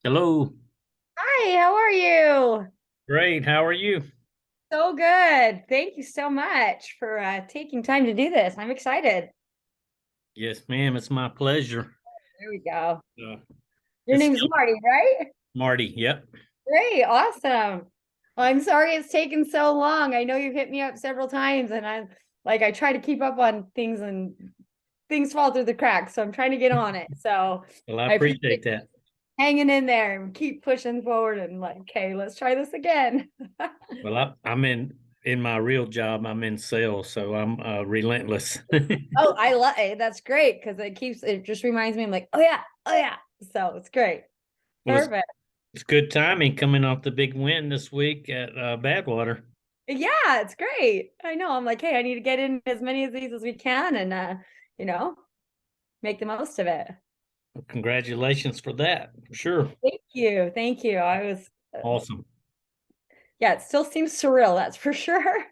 Hello. Hi, how are you? Great. How are you? So good. Thank you so much for taking time to do this. I'm excited. Yes, ma'am. It's my pleasure. There we go. Uh, Your it's name's still Marty, right? Marty. Yep. Great, awesome. Well, I'm sorry it's taken so long. I know you've hit me up several times, and I try to keep up on things and things fall through the cracks. So I'm trying to get on it. So Well, I I appreciate appreciate that. hanging in there and keep pushing forward and like, okay, let's try this again. Well, I'm in my real job. I'm in sales, so I'm relentless. Oh, I love it. That's great because it just reminds me, I'm like, oh yeah. So it's great. Well, Perfect. it's good timing coming off the big win this week at Badwater. Yeah, it's great. I know. I'm like, hey, I need to get in as many of these as we can and you know, make the most of it. Well, congratulations for that. For sure. Thank you. Thank you. Awesome. Yeah, it still seems surreal, that's for sure.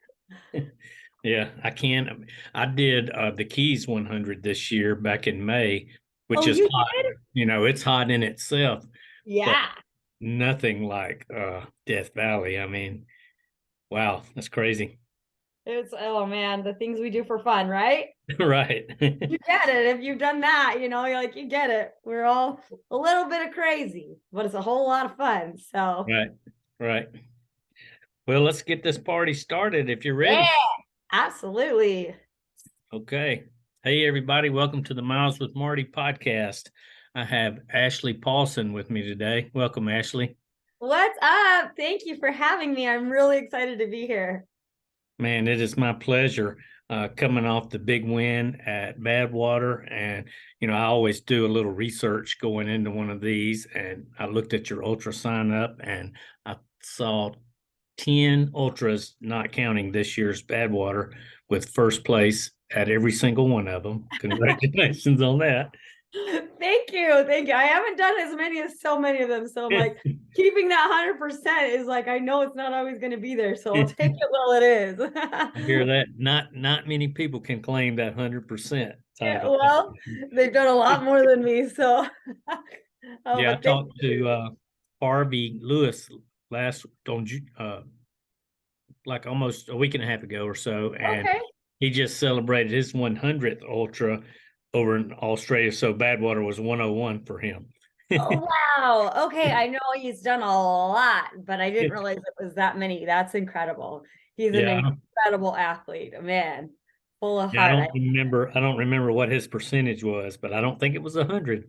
Yeah, I can. I did the Keys 100 this year back in May, which Oh, is you hot. did? It's hot in itself, but Yeah. nothing like Death Valley. Wow, that's crazy. Oh man, the things we do for fun, right? Right. You get it. If you've done that, you're like, you get it. We're all a little bit of crazy, but it's a whole lot of fun. So, Right. Right. Well, let's get this party started if you're yeah, ready. absolutely. Okay. Hey, everybody. Welcome to the Miles with Marty podcast. I have Ashley Paulson with me today. Welcome, Ashley. What's up? Thank you for having me. I'm really excited to be here. Man, it is my pleasure coming off the big win at Badwater. And, I always do a little research going into one of these. And I looked at your ultra sign up and I saw 10 ultras, not counting this year's Badwater, with first place at every single one of them. Congratulations on that. Thank you. Thank you. I haven't done as many as so many of them. So I'm like, keeping that 100% is like, I know it's not always going to be there. So I'll take it while it is. I hear that not many people can claim that 100% Yeah, title. well, they've done a lot more than me. So, oh, Yeah, I but thank talked to you. Harvey Lewis last on like almost a week and a half ago or so, and Okay. he just celebrated his 100th ultra over in Australia. So Badwater was 101 for him. Oh, wow. Okay. I know he's done a lot, but I didn't realize it was that many. That's incredible. He's an Yeah, incredible athlete, man, full of yeah. heart. I don't remember what his percentage was, but I don't think it was 100.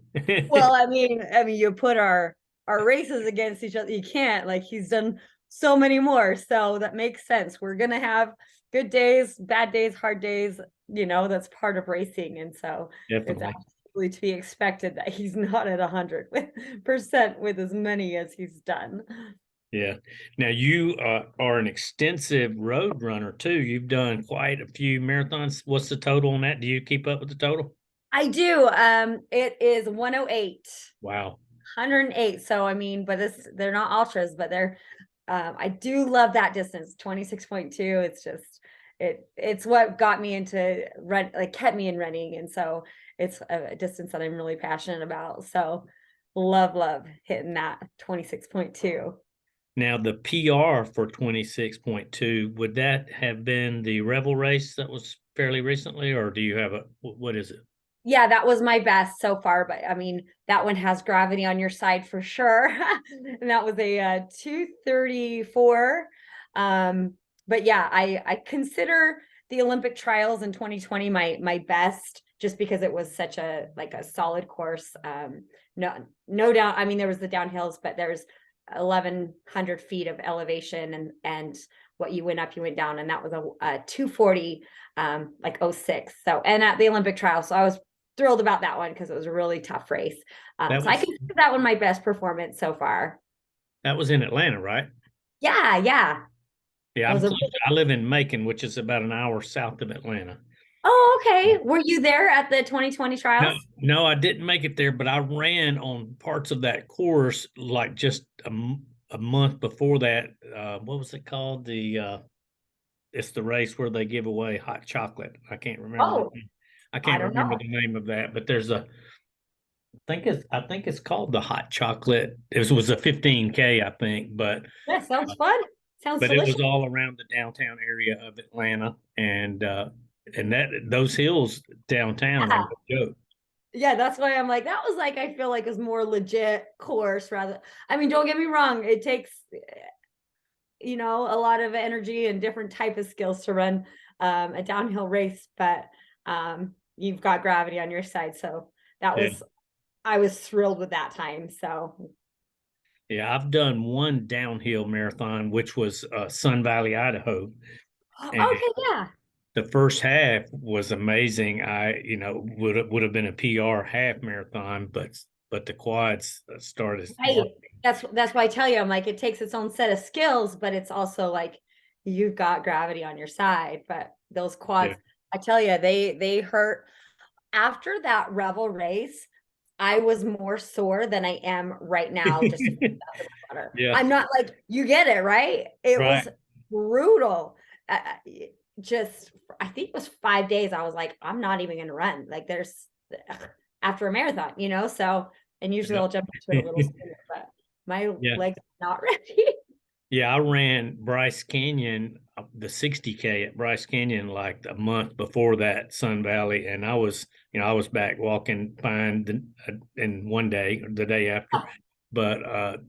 Well, I mean, you put our races against each other. You can't. Like he's done so many more, so that makes sense. We're gonna have good days, bad days, hard days. That's part of racing, and so it's Definitely. absolutely to be expected that he's not at 100% with as many as he's done. Yeah. Now you are an extensive road runner too. You've done quite a few marathons. What's the total on that? Do you keep up with the total? I do. It is 108, Wow. 108. So I mean, but they're not ultras, but I do love that distance, 26.2. It's just it's what got me into run, like kept me in running. And so it's a distance that I'm really passionate about. So love hitting that 26.2. Now the PR for 26.2, would that have been the Rebel race that was fairly recently, or do you have what is it? Yeah, that was my best so far, but I mean, that one has gravity on your side for sure. And that was a 2:34. Um, but yeah, I consider the Olympic trials in 2020 my best just because it was such a solid course. No down, I mean there was the downhills, but there's 1,100 feet of elevation and what you went down, and that was a 2:40 like oh 06. So and at the Olympic trial. So I was thrilled about that one because it was a really tough race. That So I was consider that one my best performance so far. that was in Atlanta, right? Yeah, yeah. Yeah, It I'm was a close. I live in Macon, which is about an hour south of Atlanta. Oh, okay. Were you there at the 2020 No, trials? no, I didn't make it there, but I ran on parts of that course like just a month before that. What was it called? It's the race where they give away hot chocolate. I can't remember the Oh, name. I I can't don't remember know. the name of that, but there's I think it's called the hot chocolate. It was a 15K, I think, Yeah, sounds fun. Sounds but it delicious. was all around the downtown area of Atlanta, and that those hills downtown are Yeah. no joke. Yeah, that's why I'm like, that was like, I feel like is more legit course rather. I mean, don't get me wrong, it takes, a lot of energy and different type of skills to run a downhill race, but you've got gravity on your side. So that Yeah, was, I was thrilled with that time. So, yeah. I've done one downhill marathon, which was Sun Valley, Idaho, and okay, yeah. the first half was amazing. Would have been a PR half marathon, but the quads started Right. That's why I tell you, I'm like, it takes its own set of skills, but it's also like you've got gravity on your side. But those yeah. quads, I tell you, they hurt. After that Revel race, I was more sore than I am right now, just water. Yeah, I'm not like, you get it, right? It right. was brutal. Just, I think it was 5 days. I was like, I'm not even going to run. Like, after a marathon, so, and usually Yeah. I'll jump into it a little sooner, but my Yeah. legs are not ready. Yeah, I ran Bryce Canyon, the 60K at Bryce Canyon like a month before that Sun Valley, and I was back walking fine in one day or the day after, but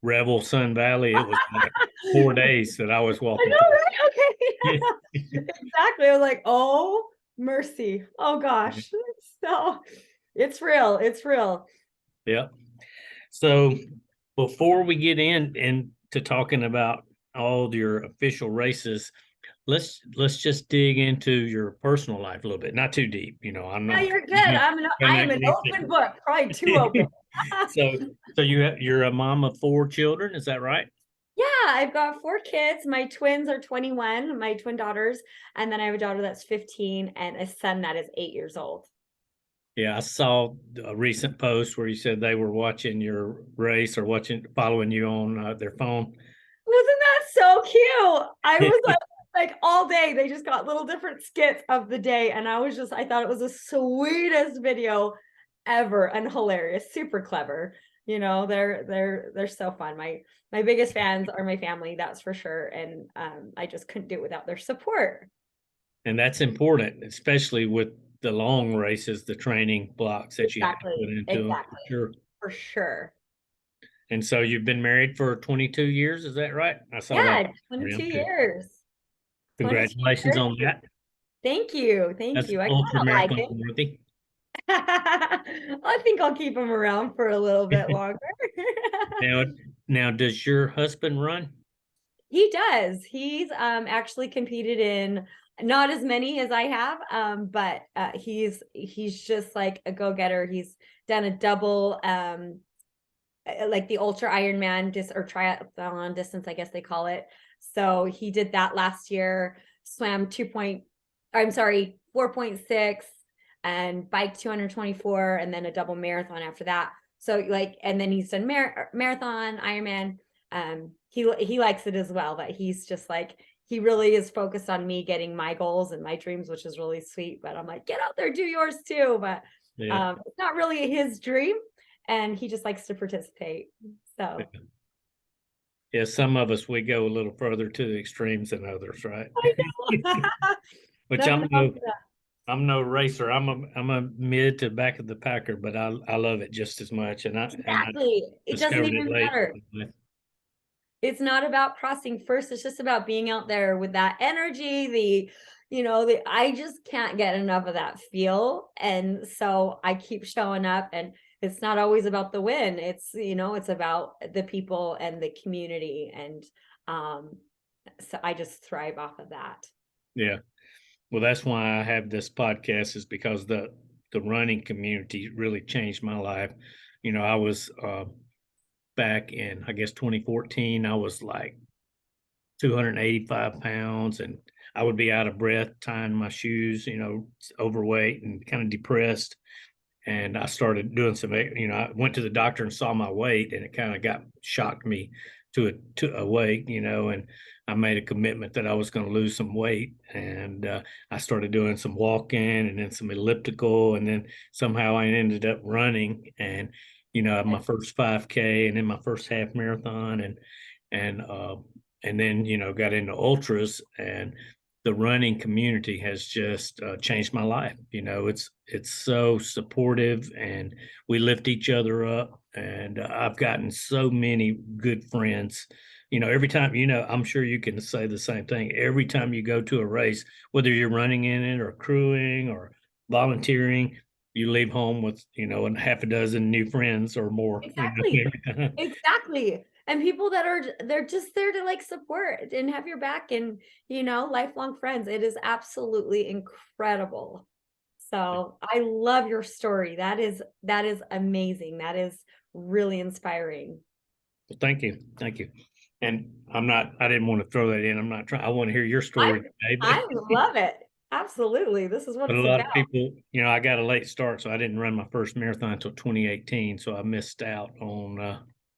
Revel Sun Valley, it was like 4 days that I was I walking know, through. right? Okay. Yeah. Exactly. I was like, oh, mercy. Oh gosh. So it's real. It's real. Yeah. So before we get into talking about all your official races, let's just dig into your personal life a little bit. Not too deep, I'm Yeah, not you're good. trying I am to an get open book, probably too open. into so you're a mom of four children, is that right? Yeah, I've got 4 kids. My twins are 21, my twin daughters, and then I have a daughter that's 15 and a son that is 8 years old. Yeah, I saw a recent post where you said they were watching your race or following you on their phone. Wasn't that so cute? I was like all day, they just got little different skits of the day, and I thought it was the sweetest video ever and hilarious, super clever. They're so fun. My biggest fans are my family, that's for sure, and I just couldn't do it without their support. And that's important, especially with the long races, the training blocks that you have to Exactly, put into them, for exactly, sure. for sure. And so you've been married for 22 years, is that right? I saw that. Yeah, 22 Okay. years. 22 Congratulations years. on that. Thank you. Thank That's you. I kind ultra of like marathon it. worthy. I think I'll keep him around for a little bit longer. Now, now, does your husband run? He does. He's actually competed in not as many as I have, but he's just like a go-getter. He's done a double like the ultra Ironman or triathlon distance, I guess they call it. So he did that last year, swam 4.6 and bike 224 and then a double marathon after that. So and then he's done marathon, Ironman. He likes it as well, but he's just like, he really is focused on me getting my goals and my dreams, which is really sweet. But I'm like, get out there, do yours too. But Yeah. it's not really his dream, and he just likes to participate. So Yeah, some of us we go a little further to the extremes than others, right? I know. Which Nothing I'm wrong no with that. I'm no racer. I'm a mid to back of the packer, but I love it just as much. And I Exactly. It doesn't discovered it even late matter. in life. It's not about crossing first. It's just about being out there with that energy, I just can't get enough of that feel. And so I keep showing up, and it's not always about the win. It's about the people and the community. And so I just thrive off of that. Yeah. Well, that's why I have this podcast, is because the running community really changed my life. I was back in, I guess, 2014. I was like 285 pounds, and I would be out of breath tying my shoes, overweight and kind of depressed. And I started doing I went to the doctor and saw my weight, and it kind of shocked me to a weight, and I made a commitment that I was going to lose some weight, and I started doing some walking and then some elliptical, and then somehow I ended up running, and my first 5K and then my first half marathon, and and then got into ultras, and the running community has just changed my life. It's so supportive, and we lift each other up, and I've gotten so many good friends. Every time, I'm sure you can say the same thing. Every time you go to a race, whether you're running in it or crewing or volunteering, you leave home with, a half a dozen new friends or more. Exactly. Exactly. And people that they're just there to like support and have your back, and lifelong friends. It is absolutely incredible. So I love your story. That is amazing. That is really inspiring. Well, thank you. Thank you. And I didn't want to throw that in. I'm not trying, I want to hear your I story today, I love it. Absolutely. This is what but a it's lot about. of people, I got a late start, so I didn't run my first marathon until 2018. So I missed out on,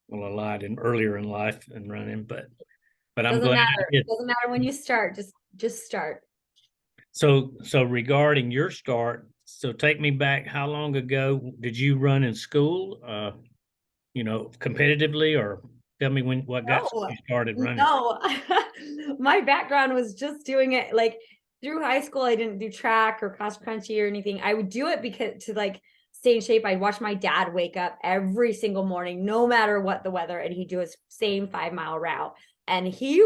well, a lot earlier in life and running, but I'm Doesn't glad I matter. did. Doesn't matter when you start. Just start. So regarding your start, so take me back. How long ago did you run in school? Competitively, or tell me what got No, you started running. no. My background was just doing it like through high school. I didn't do track or cross country or anything. I would do it because to like stay in shape. I'd watch my dad wake up every single morning, no matter what the weather, and he'd do his same 5 mile route. And he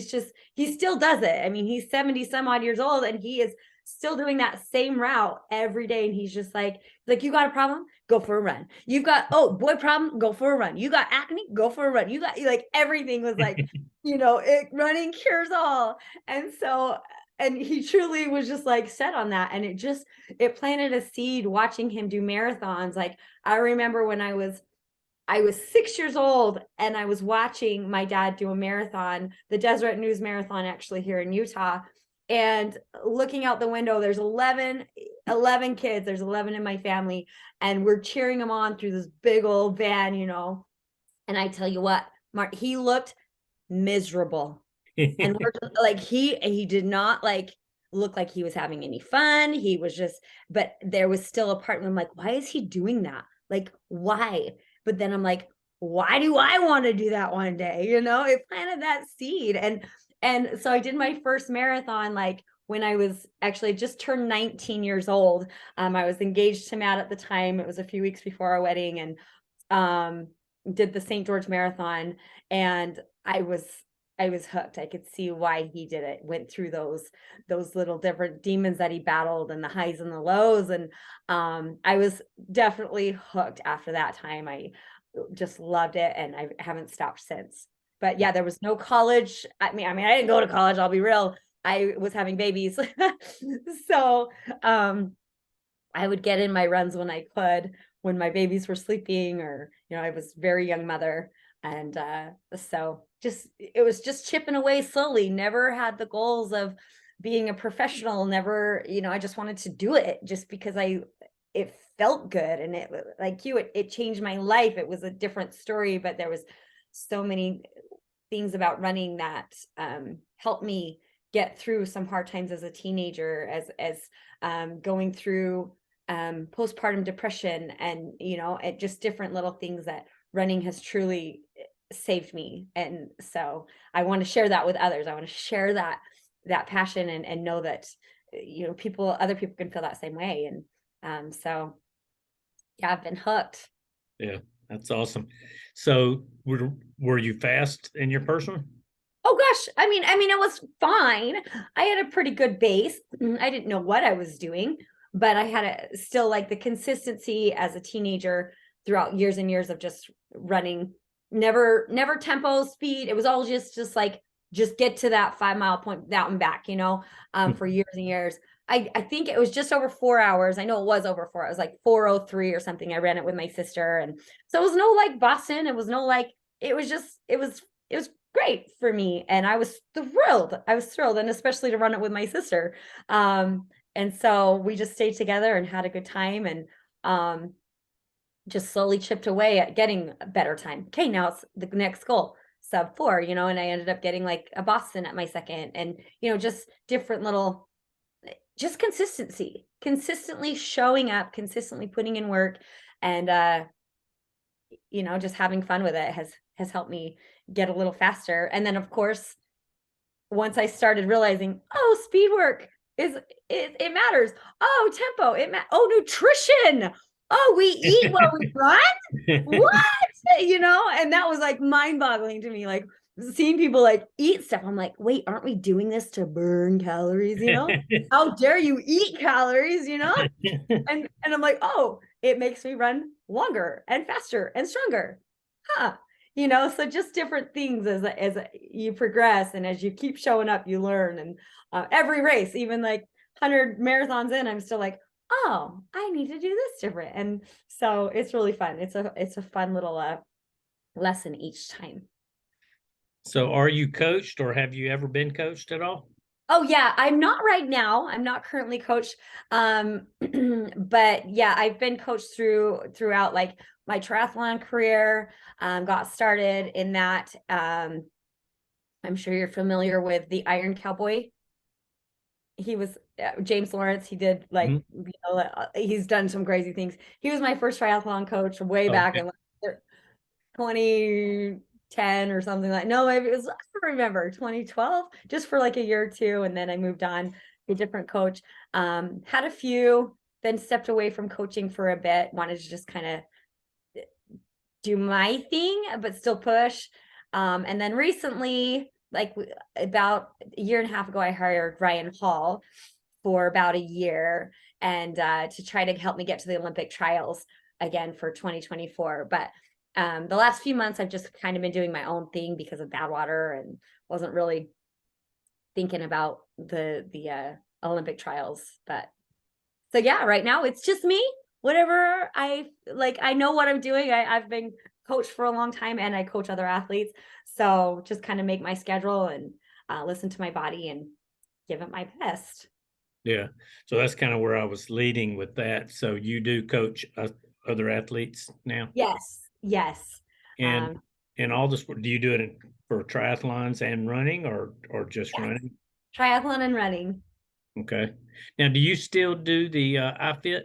still does it. I mean, he's 70 some odd years old, and he is still doing that same route every day. And he's just like, you got a problem? Go for a run. You've got, oh, boy problem? Go for a run. You got acne? Go for a run. You got like everything was like, running cures all. And so, and he truly was just like set on that. And it planted a seed watching him do marathons. Like I remember when I was 6 years old, and I was watching my dad do a marathon, the Deseret News Marathon, actually here in Utah. And looking out the window, there's 11 kids. There's 11 in my family, and we're cheering them on through this big old van, And I tell you what, Mark, he looked miserable. And we're like, he did not like look like he was having any fun. He was just, but there was still a part where I'm like, why is he doing that? Like, why? But then I'm like, why do I want to do that one day? It planted that seed. And so I did my first marathon like when I was actually just turned 19 years old. I was engaged to Matt at the time. It was a few weeks before our wedding, and did the St. George Marathon, and I was hooked. I could see why he did it. Went through those little different demons that he battled, and the highs and the lows. And I was definitely hooked after that time. I just loved it, and I haven't stopped since. But yeah, there was no college. I mean, I didn't go to college, I'll be real. I was having babies. So I would get in my runs when I could, when my babies were sleeping, or I was a very young mother. And so it was just chipping away slowly. Never had the goals of being a professional. Never, I just wanted to do it just because it felt good. And it, like it changed my life. It was a different story, but there was so many things about running that helped me get through some hard times as a teenager, as going through postpartum depression, and at just different little things that running has truly saved me. And so I want to share that with others. I want to share that passion, and know that other people can feel that same way. And so yeah, I've been hooked. Yeah, that's awesome. So were you fast in your personal? Oh gosh, I mean it was fine. I had a pretty good base. I didn't know what I was doing, but I had still like the consistency as a teenager throughout years and years of just running. Never tempo, speed. It was all just like just get to that 5 mile point, that and back, for years and years. I think it was just over 4 hours. I know it was over 4. It was like 4:03 or something. I ran it with my sister, and so it was no like Boston. It was no like. It was great for me, and I was thrilled. And especially to run it with my sister. And so we just stayed together and had a good time, and just slowly chipped away at getting a better time. Okay, now it's the next goal. sub 4, and I ended up getting like a Boston at my second, and just different little, just consistently showing up, consistently putting in work, and just having fun with it has helped me get a little faster. And then of course, once I started realizing, oh, speed work it matters. Oh, tempo, nutrition. Oh, we eat while we run. What? And that was like mind-boggling to me, like seeing people like eat stuff. I'm like, wait, aren't we doing this to burn calories? How dare you eat calories? And I'm like, oh, it makes me run longer and faster and stronger. So just different things as you progress, and as you keep showing up, you learn. And every race, even like 100 marathons in, I'm still like, oh, I need to do this different. And so it's really fun. It's a fun little lesson each time. So are you coached, or have you ever been coached at all? Oh yeah, I'm not right now. I'm not currently coached. But yeah, I've been coached throughout like my triathlon career. Got started in that. I'm sure you're familiar with the Iron Cowboy. He was James Lawrence. He did like, he's done some crazy things. He was my first triathlon coach way back in like 2010 or something like. No, it was, I don't remember, 2012, just for like a year or two, and then I moved on to a different coach. Had a few, then stepped away from coaching for a bit. Wanted to just kind of do my thing, but still push. And then recently, like about a year and a half ago, I hired Ryan Hall for about a year, and to try to help me get to the Olympic trials again for 2024. But the last few months, I've just kind of been doing my own thing because of Badwater, and wasn't really thinking about the Olympic trials. But so yeah, right now it's just me. Whatever I like, I know what I'm doing. I've been coached for a long time, and I coach other athletes. So just kind of make my schedule and listen to my body and give it my best. Yeah. So that's kind of where I was leading with that. So you do coach other athletes now? Yes. And Um, in all the sport, do you do it for triathlons and running, or just yes. running? Triathlon and running. Okay. Now, do you still do the iFit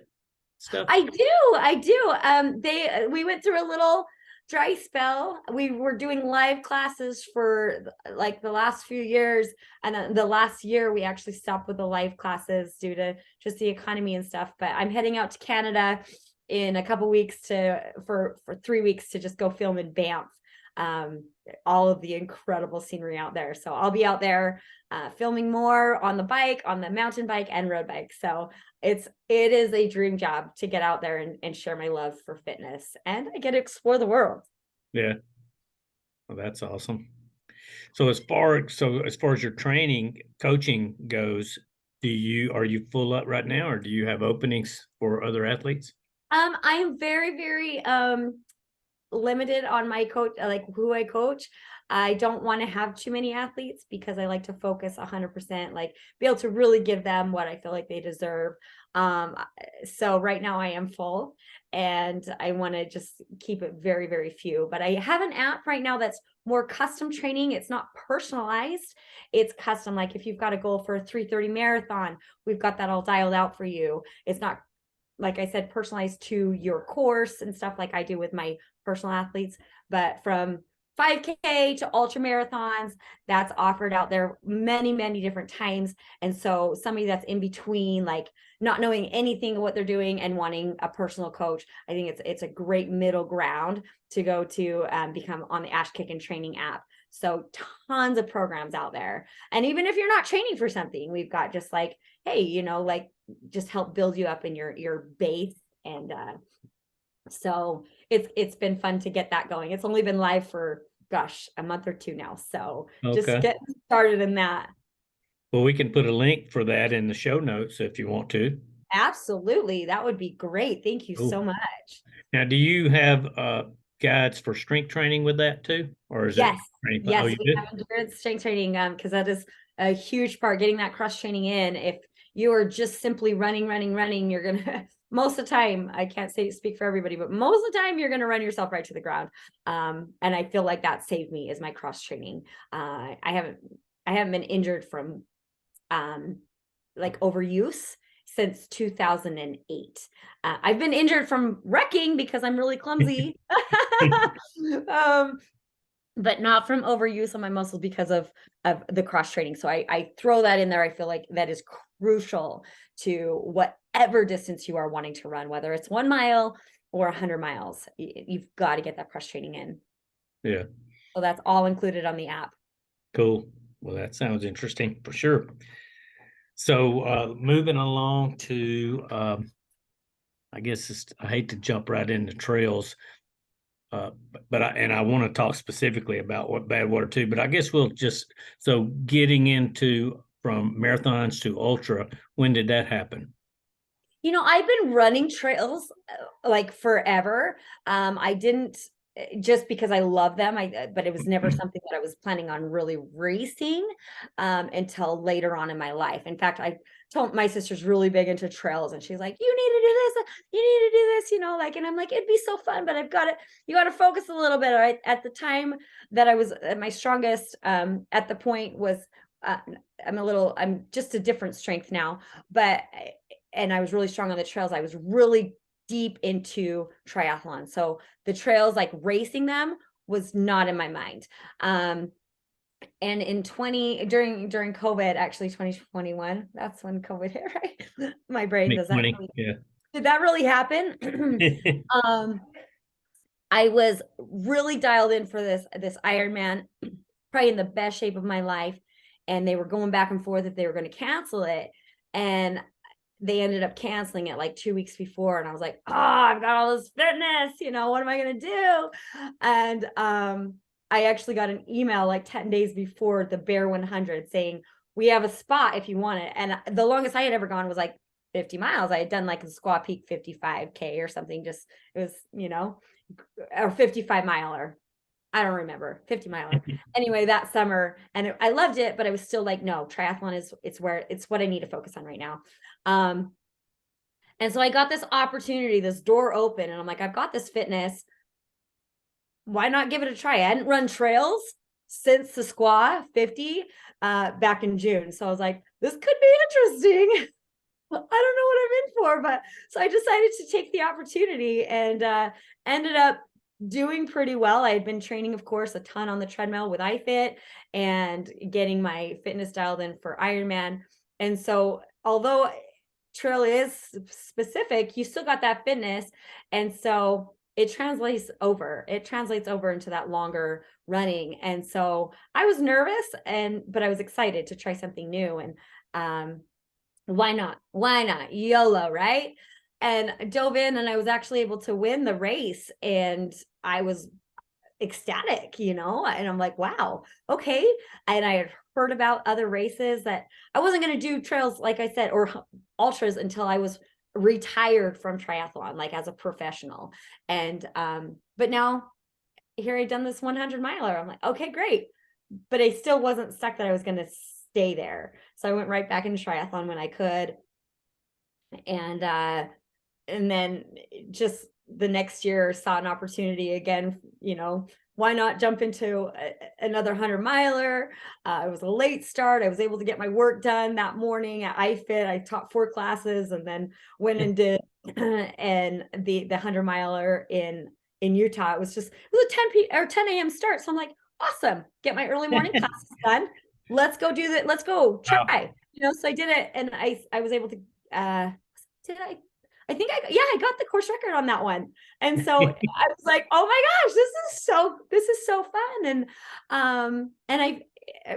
stuff? I do. We went through a little dry spell. We were doing live classes for like the last few years, and then the last year we actually stopped with the live classes due to just the economy and stuff. But I'm heading out to Canada in a couple weeks for 3 weeks to just go film in Banff. Um, all of the incredible scenery out there. So I'll be out there filming more on the bike, on the mountain bike and road bike. So it is a dream job to get out there and share my love for fitness, and I get to explore the world. Yeah. Well, that's awesome. So as far as your training, coaching goes, are you full up right now, or do you have openings for other athletes? I'm very, very limited on my coach, like who I coach. I don't want to have too many athletes because I like to focus 100%, like be able to really give them what I feel like they deserve. So right now I am full, and I want to just keep it very, very few. But I have an app right now that's more custom training. It's not personalized. It's custom. Like if you've got a goal for a 3:30 marathon, we've got that all dialed out for you. It's not, like I said, personalized to your course and stuff like I do with my personal athletes, but from 5K to ultra marathons, that's offered out there many, many different times. And so somebody that's in between, like not knowing anything of what they're doing and wanting a personal coach, I think it's a great middle ground to go to become on the Ash Kick and Training app. So tons of programs out there. And even if you're not training for something, we've got just like, hey, like just help build you up in your base. And so it's been fun to get that going. It's only been live for a month or two now, so just getting started in that. Well, we can put a link for that in the show notes if you want to. Absolutely, that would be great. Thank you so much. Now, do you have guides for strength training with that too, or is it training? Oh, Yes, you we do? have endurance strength training because that is a huge part, getting that cross training in. If you are just simply running, you're gonna most of the time, I can't speak for everybody, but most of the time you're going to run yourself right to the ground. And I feel like that saved me is my cross training. I haven't been injured from like overuse since 2008. I've been injured from wrecking because I'm really clumsy. But not from overuse on my muscles because of the cross training. So I throw that in there. I feel like that is crucial to whatever distance you are wanting to run, whether it's 1 mile or 100 miles. You've got to get that cross training in. Yeah. So that's all included on the app. Cool. Well, that sounds interesting for sure. So moving along to, I guess I hate to jump right into trails, but I want to talk specifically about what Badwater too, but I guess so getting into from marathons to ultra, when did that happen? I've been running trails like forever. I didn't just because I love them. But it was never something that I was planning on really racing until later on in my life. In fact, I told my sister's really big into trails, and she's like, "You need to do this. You need to do this." And I'm like, "It'd be so fun, but you got to focus a little bit." Right at the time that I was at my strongest, at the point was. I'm just a different strength now, and I was really strong on the trails. I was really deep into triathlon. So the trails, like racing them, was not in my mind. And in during COVID, actually 2021, that's when COVID hit, right? My brain does that. Yeah. Did that really happen? I was really dialed in for this Ironman, probably in the best shape of my life. And they were going back and forth if they were going to cancel it. And they ended up canceling it like 2 weeks before. And I was like, oh, I've got all this fitness, what am I going to do? And I actually got an email like 10 days before the Bear 100 saying, we have a spot if you want it. And the longest I had ever gone was like 50 miles. I had done like a Squaw Peak 55K or something. It was, or 55 miler. I don't remember, 50 miler. Anyway, that summer, and I loved it, but I was still like, no, triathlon it's what I need to focus on right now. And so I got this opportunity, this door open, and I'm like, I've got this fitness. Why not give it a try? I hadn't run trails since the Squaw 50 back in June. So I was like, this could be interesting. I don't know what I'm in for, but so I decided to take the opportunity and ended up doing pretty well. I had been training, of course, a ton on the treadmill with iFit and getting my fitness dialed in for Ironman. And so although trail is specific, you still got that fitness. And so it translates over into that longer running. And so I was nervous but I was excited to try something new. And why not? YOLO, right? And I dove in, and I was actually able to win the race, and I was ecstatic, and I'm like, wow, okay. And I had heard about other races that I wasn't going to do trails, like I said, or ultras until I was retired from triathlon, like as a professional. And but now here I've done this 100 miler. I'm like, okay, great. But I still wasn't stuck that I was going to stay there. So I went right back into triathlon when I could. And then just the next year saw an opportunity again, why not jump into another 100 miler? It was a late start. I was able to get my work done that morning at iFit. I taught 4 classes and then went and did and the 100 miler in Utah. It was a 10 a.m. start. So I'm like, awesome, get my early morning classes done. Let's go do that. Let's go try. Wow. So I did it, and I was able to I think I got the course record on that one. And so I was like, oh my gosh, this is so fun. And I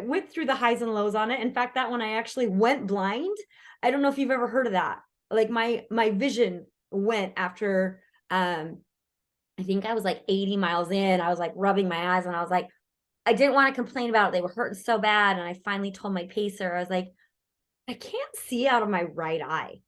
went through the highs and lows on it. In fact, that one I actually went blind. I don't know if you've ever heard of that. Like my vision went after I think I was like 80 miles in. I was like rubbing my eyes, and I was like, I didn't want to complain about it. They were hurting so bad. And I finally told my pacer, I was like, I can't see out of my right eye.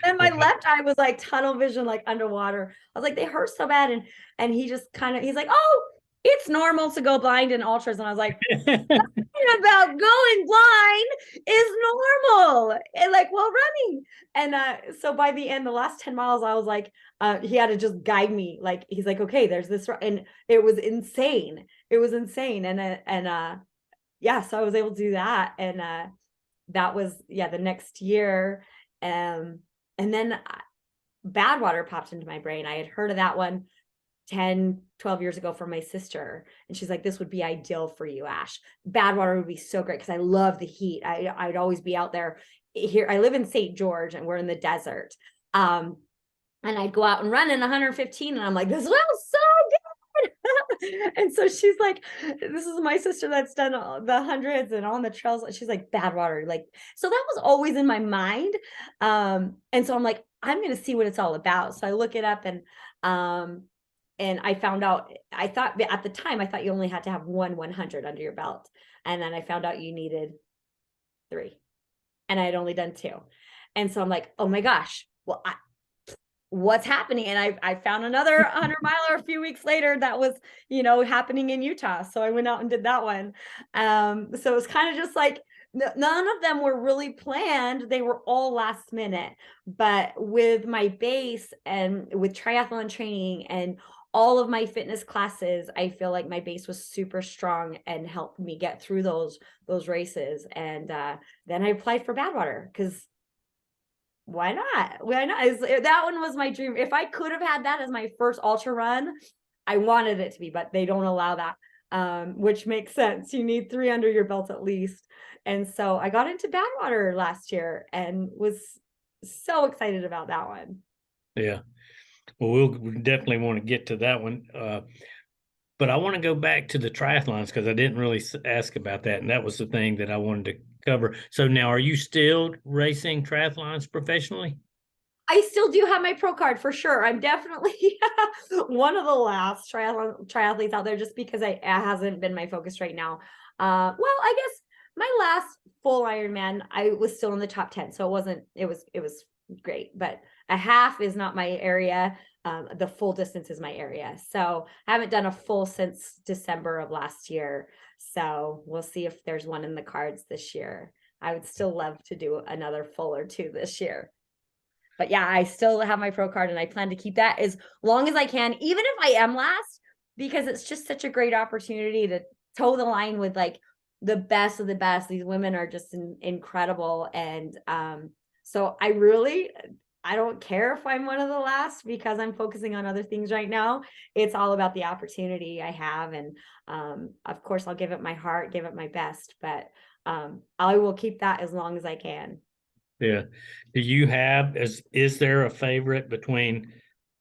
And my left eye was like tunnel vision, like underwater. I was like, they hurt so bad. And he just he's like, oh, it's normal to go blind in ultras. And I was like, about going blind is normal. And like, well, running. And so by the end, the last 10 miles, I was like, he had to just guide me. Like, he's like, okay, there's this, and it was insane. It was insane. Yeah, so I was able to do that. And that was, yeah, the next year. And then Badwater popped into my brain. I had heard of that one 10, 12 years ago from my sister. And she's like, this would be ideal for you, Ash. Badwater would be so great because I love the heat. I'd always be out there. Here, I live in St. George and we're in the desert. And I'd go out and run in 115 and I'm like, this feels so good. And so she's like, this is my sister that's done the hundreds and on the trails. She's like, Badwater. Like, so that was always in my mind. And so I'm like, I'm going to see what it's all about. So I look it up and I found out, I thought at the time, I thought you only had to have 100 under your belt. And then I found out you needed 3. And I had only done 2. And so I'm like, oh my gosh, well, what's happening? And I found another 100 miler a few weeks later that was, happening in Utah. So I went out and did that one. So it was kind of just like, none of them were really planned. They were all last minute. But with my base and with triathlon training and all of my fitness classes, I feel like my base was super strong and helped me get through those races. And then I applied for Badwater because why not? That one was my dream. If I could have had that as my first ultra run, I wanted it to be, but they don't allow that, which makes sense. You need 3 under your belt at least. And so I got into Badwater last year and was so excited about that one. Yeah. Well, we'll definitely want to get to that one. But I want to go back to the triathlons because I didn't really ask about that. And that was the thing that I wanted to cover. So now, are you still racing triathlons professionally? I still do have my pro card for sure. I'm definitely one of the last triathletes out there just because it hasn't been my focus right now. Well, I guess my last full Ironman, I was still in the top 10. So it was great, but a half is not my area. The full distance is my area. So I haven't done a full since December of last year. So we'll see if there's one in the cards this year. I would still love to do another full or 2 this year. But yeah, I still have my pro card and I plan to keep that as long as I can, even if I am last, because it's just such a great opportunity to toe the line with like the best of the best. These women are just incredible. And so I don't care if I'm one of the last because I'm focusing on other things right now. It's all about the opportunity I have. And of course, I'll give it my heart, give it my best, but I will keep that as long as I can. Yeah. Do you have, is there a favorite between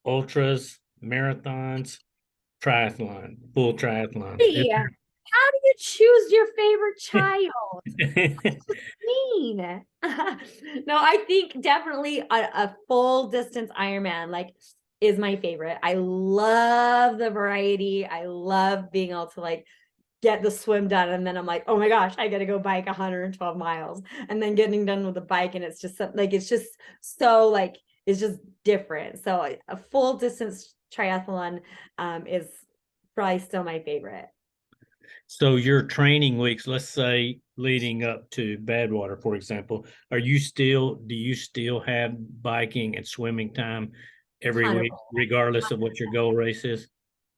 ultras, marathons, triathlon, full triathlons? Hey, how do you choose your favorite child? Mean. No, I think definitely a full distance Ironman like is my favorite. I love the variety. I love being able to like get the swim done and then I'm like, oh my gosh, I gotta go bike 112 miles and then getting done with the bike and it's just like it's just so like it's just different. So a full distance triathlon is probably still my favorite. So your training weeks, let's say leading up to Badwater, for example, do you still have biking and swimming time every 100%. week, regardless of what your goal race is?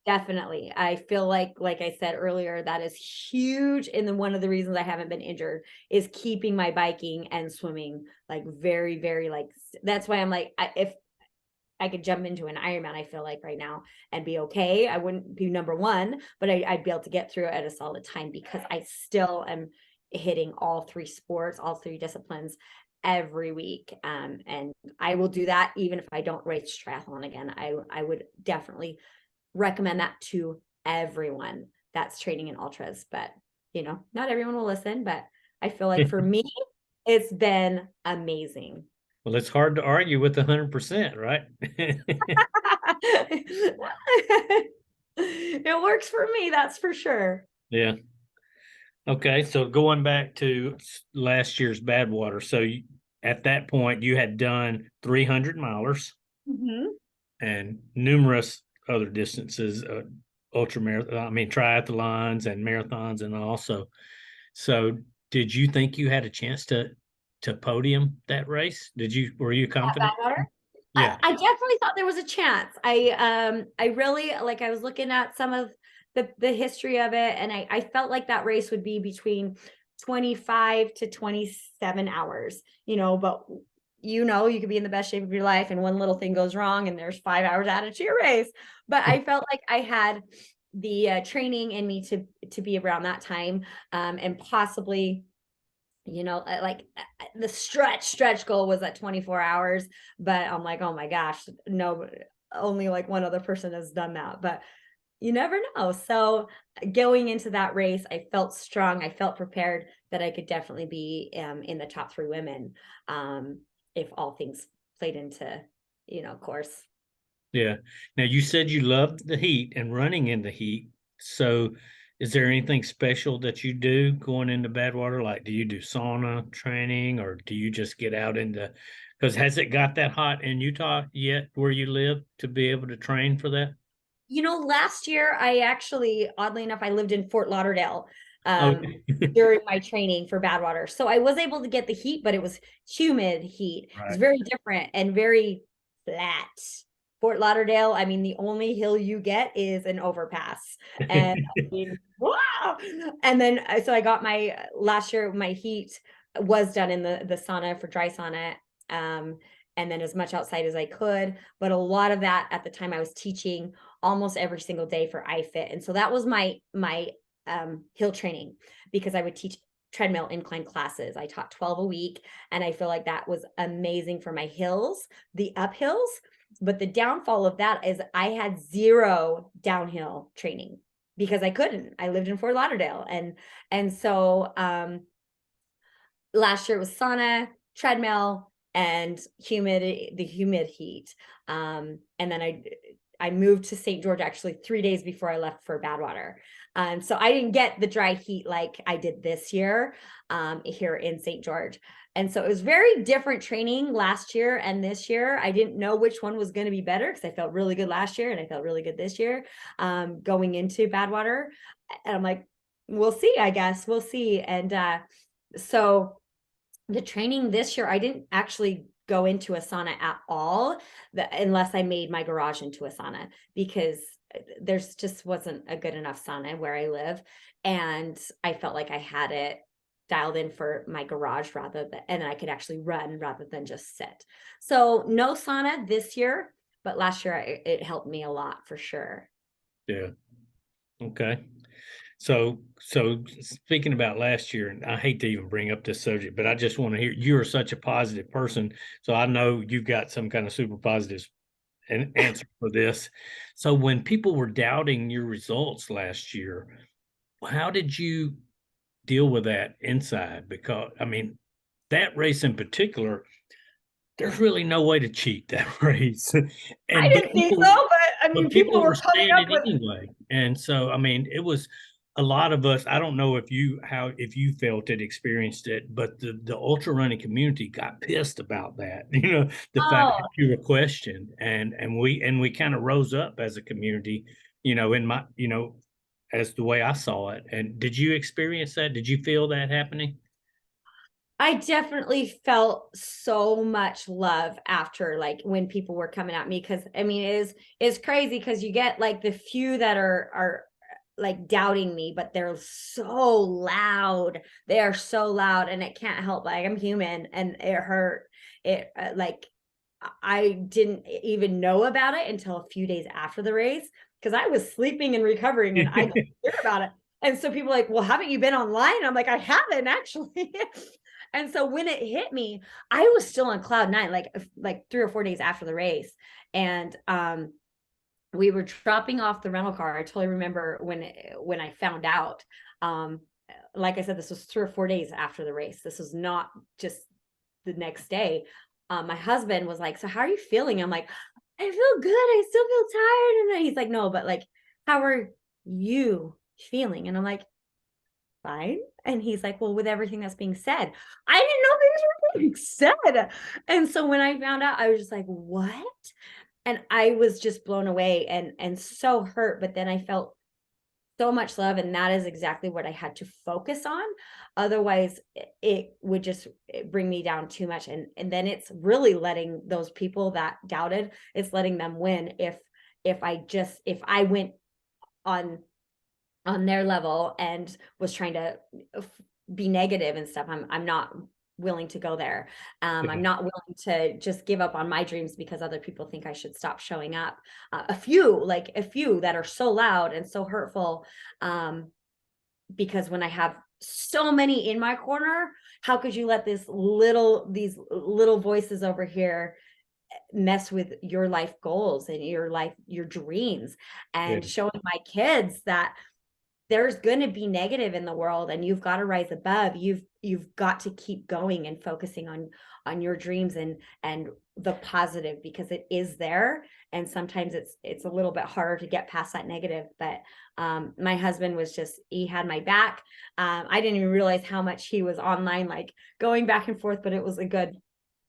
Definitely. I feel like I said earlier, that is huge. And then one of the reasons I haven't been injured is keeping my biking and swimming like very, very like, that's why I'm like, if I could jump into an Ironman, I feel like right now and be okay. I wouldn't be number 1, but I'd be able to get through it at a solid time because I still am hitting all 3 sports, all 3 disciplines every week. And I will do that even if I don't race triathlon again. I would definitely recommend that to everyone that's training in ultras, but not everyone will listen, but I feel like for me, it's been amazing. Well, it's hard to argue with 100%, right? It works for me, that's for sure. Yeah. Okay. So going back to last year's Badwater. So at that point, you had done 300 milers Mm-hmm. and numerous other distances, ultra marathon, I mean triathlons and marathons and also. So did you think you had a chance to podium that race? Were you At confident? Badwater? Yeah. I definitely thought there was a chance. I really like I was looking at some of the history of it, and I felt like that race would be between 25 to 27 hours, but you could be in the best shape of your life and one little thing goes wrong and there's 5 hours added to your race. But I felt like I had the training in me to be around that time, and possibly like the stretch goal was at 24 hours, but I'm like, oh my gosh, no, only like one other person has done that, but you never know. So going into that race, I felt strong. I felt prepared that I could definitely be in the top 3 women, if all things played into, course. Yeah. Now you said you loved the heat and running in the heat. So is there anything special that you do going into Badwater? Like, do you do sauna training or do you just get out into, because has it got that hot in Utah yet where you live to be able to train for that? Last year I actually, oddly enough, I lived in Fort Lauderdale Okay. during my training for Badwater. So I was able to get the heat, but it was humid heat. It's Right. very different and very flat. Fort Lauderdale, I mean, the only hill you get is an overpass. And I mean, wow. And then so I got my last year, my heat was done in the sauna for dry sauna. Um, and then as much outside as I could. But a lot of that at the time I was teaching almost every single day for iFit. And so that was my hill training, because I would teach treadmill incline classes. I taught 12 a week, and I feel like that was amazing for my hills, the uphills. But the downfall of that is I had zero downhill training because I couldn't. I lived in Fort Lauderdale, and so last year it was sauna, treadmill, and the humid heat. And then I moved to St. George actually 3 days before I left for Badwater. So I didn't get the dry heat like I did this year, here in St. George. And so it was very different training last year and this year. I didn't know which one was going to be better because I felt really good last year and I felt really good this year, going into Badwater. And I'm like, we'll see, I guess. We'll see. And so the training this year, I didn't actually go into a sauna at all, unless I made my garage into a sauna, because there's just wasn't a good enough sauna where I live. And I felt like I had it dialed in for my garage and I could actually run rather than just sit. So no sauna this year, but last year it helped me a lot for sure. Yeah. Okay. So speaking about last year, and I hate to even bring up this subject, but I just want to hear you are such a positive person. So I know you've got some kind of super positive answer for this. So when people were doubting your results last year, how did you deal with that inside? Because I mean, that race in particular, there's really no way to cheat that race. I And didn't think so, but I mean, but people people were were coming saying up it with. anyway. And so, I mean, it was a lot of us. I don't know if you felt it, experienced it, but the ultra running community got pissed about that. The fact Oh, that you were questioned, and we kind of rose up as a community. In my as the way I saw it. And did you experience that? Did you feel that happening? I definitely felt so much love after, like, when people were coming at me, because I mean it's crazy because you get like the few that are like doubting me, but they're so loud. They are so loud, and it can't help. Like, I'm human, and it hurt. It like I didn't even know about it until a few days after the race, because I was sleeping and recovering, and I didn't hear about it. And so people are like, well, haven't you been online? I'm like, I haven't actually. And so when it hit me, I was still on cloud nine, like 3 or 4 days after the race. And we were dropping off the rental car. I totally remember when I found out. Um, like I said, this was 3 or 4 days after the race. This was not just the next day. My husband was like, so how are you feeling? I'm like, I feel good. I still feel tired. And then he's like, no, but like, how are you feeling? And I'm like, fine. And he's like, well, with everything that's being said, I didn't know things were being said. And so when I found out, I was just like, what? And I was just blown away and so hurt. But then I felt so much love, and that is exactly what I had to focus on. Otherwise, it would just bring me down too much, and then it's really letting those people that doubted, it's letting them win if I went on their level and was trying to be negative and stuff. I'm not willing to go there. I'm not willing to just give up on my dreams because other people think I should stop showing up. A few that are so loud and so hurtful. Because when I have so many in my corner, how could you let these little voices over here mess with your life goals and your dreams, and Yeah. showing my kids that there's going to be negative in the world and you've got to rise above. You've got to keep going and focusing on your dreams and the positive, because it is there, and sometimes it's a little bit harder to get past that negative. But my husband he had my back. I didn't even realize how much he was online, like going back and forth, but it was a good,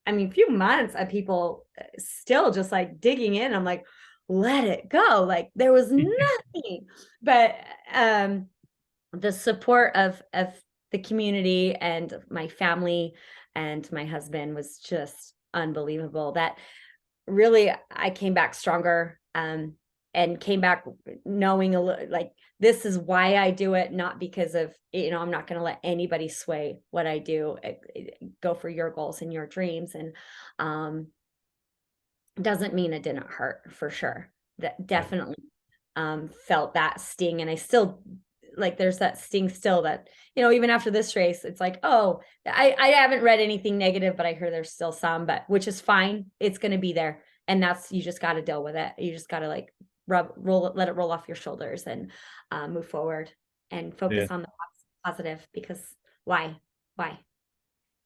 I mean, few months of people still just like digging in. I'm like, let it go. Like there was nothing, but the support of the community and my family and my husband was just unbelievable. That really, I came back stronger, and came back knowing like this is why I do it, not because of, I'm not going to let anybody sway what I do. Go for your goals and your dreams. And doesn't mean it didn't hurt, for sure. That definitely felt that sting, and I still, like, there's that sting still that, even after this race, it's like, oh, I haven't read anything negative, but I hear there's still some, but which is fine. It's going to be there. And you just got to deal with it. You just got to like let it roll off your shoulders and move forward and Yeah. focus on the positive, because why?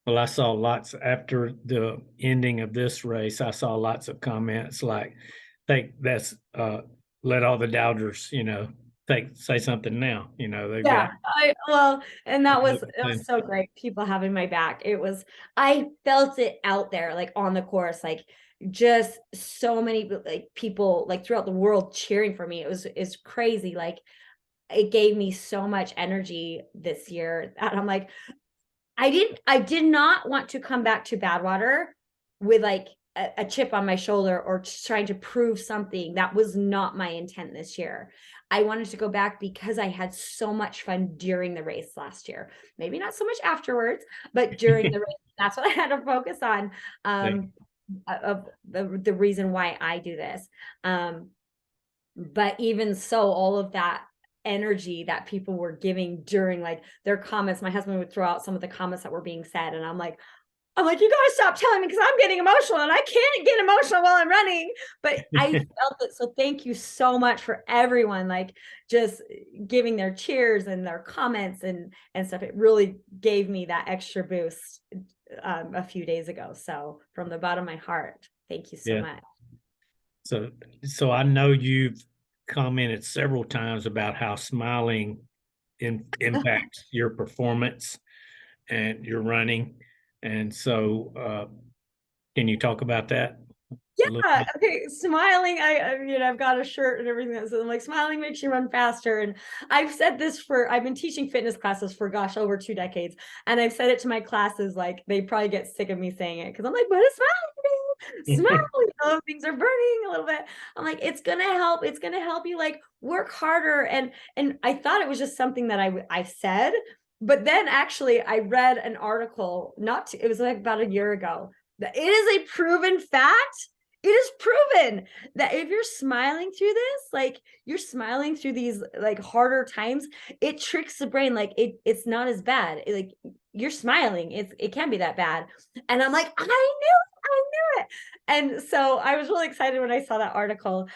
Well, I saw lots after the ending of this race. I saw lots of comments like, "Think that's let all the doubters, say something now." They've got. Yeah, and that was so great. People having my back. I felt it out there, like on the course, like just so many like people like throughout the world cheering for me. It's crazy. Like it gave me so much energy this year. And I'm like, I did not want to come back to Badwater with like a chip on my shoulder or trying to prove something. That was not my intent this year. I wanted to go back because I had so much fun during the race last year. Maybe not so much afterwards, but during the race, that's what I had to focus on. Yeah. Of the reason why I do this. But even so, all of that energy that people were giving during like their comments, my husband would throw out some of the comments that were being said, and I'm like, you gotta stop telling me, because I'm getting emotional and I can't get emotional while I'm running. But I felt it. So thank you so much for everyone like just giving their cheers and their comments and stuff. It really gave me that extra boost a few days ago. So from the bottom of my heart, thank you so Yeah. much. So I know you've commented several times about how smiling impacts your performance and your running. And so, can you talk about that a little Yeah, bit? okay. Smiling. I've got a shirt and everything that says, I'm like, smiling makes you run faster. And I've been teaching fitness classes for gosh, over 2 decades. And I've said it to my classes, like they probably get sick of me saying it because I'm like, but it's smiling, smile, things are burning a little bit. I'm like, it's gonna help. It's gonna help you like work harder. And I thought it was just something that I said, but then actually I read an article, it was like about a year ago, that it is a proven fact. It is proven that if you're smiling through this, like you're smiling through these like harder times, it tricks the brain. Like it's not as bad. Like you're smiling, it can't be that bad. And I'm like, I knew it. And so I was really excited when I saw that article.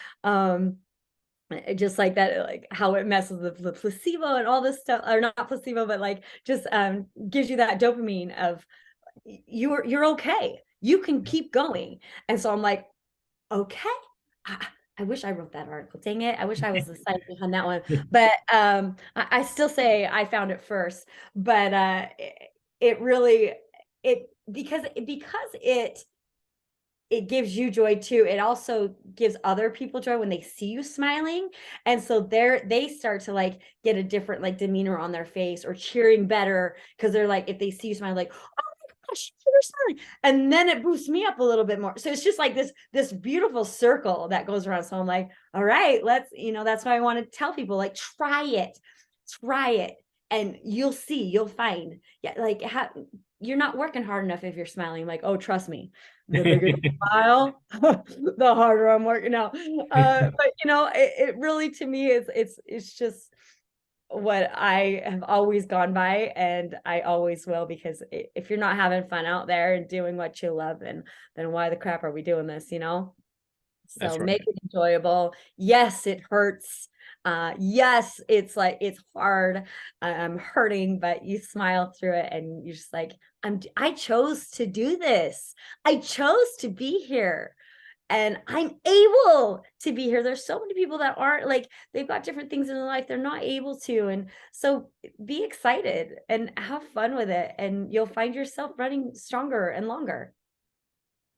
Just like that, like how it messes with the placebo and all this stuff, or not placebo, but like just gives you that dopamine of you're okay. You can keep going. And so I'm like, okay. I wish I wrote that article. Dang it. I wish I was the site behind that one. But I still say I found it first. But it really, because it it gives you joy too. It also gives other people joy when they see you smiling. And so they start to like get a different like demeanor on their face or cheering better because they're like, if they see you smile, like, oh my gosh, you're smiling. And then it boosts me up a little bit more. So it's just like this beautiful circle that goes around. So I'm like, all right, let's, that's why I want to tell people, like, try it. And you'll see, you'll find, yeah, like you're not working hard enough if you're smiling. Like, oh, trust me, the bigger the smile, the harder I'm working out. But it really, to me, it's just what I have always gone by, and I always will, because if you're not having fun out there and doing what you love, then why the crap are we doing this, That's So right. make it enjoyable. Yes, it hurts. Yes, it's like it's hard. I'm hurting, but you smile through it, and you're just like, I chose to do this. I chose to be here, and I'm able to be here. There's so many people that aren't, like, they've got different things in their life they're not able to. And so be excited and have fun with it, and you'll find yourself running stronger and longer.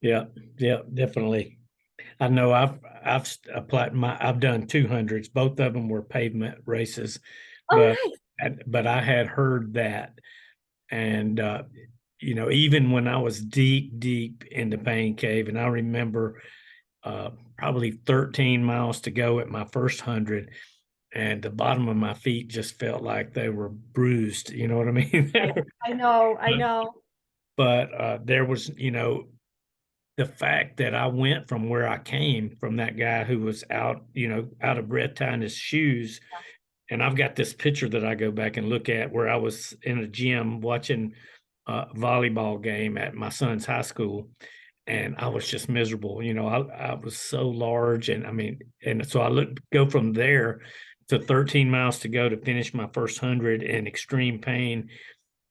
Yeah, yeah, definitely. I know applied I've done 200s. Both of them were pavement races, Oh, but nice. but I had heard that, and even when I was deep in the pain cave, and I remember probably 13 miles to go at my first 100, and the bottom of my feet just felt like they were bruised. You know what I mean? I know, I know. But there was, the fact that I went from where I came from, that guy who was out, out of breath tying his shoes. And I've got this picture that I go back and look at where I was in a gym watching a volleyball game at my son's high school. And I was just miserable. I was so large. And I mean, and so go from there to 13 miles to go to finish my first 100 in extreme pain,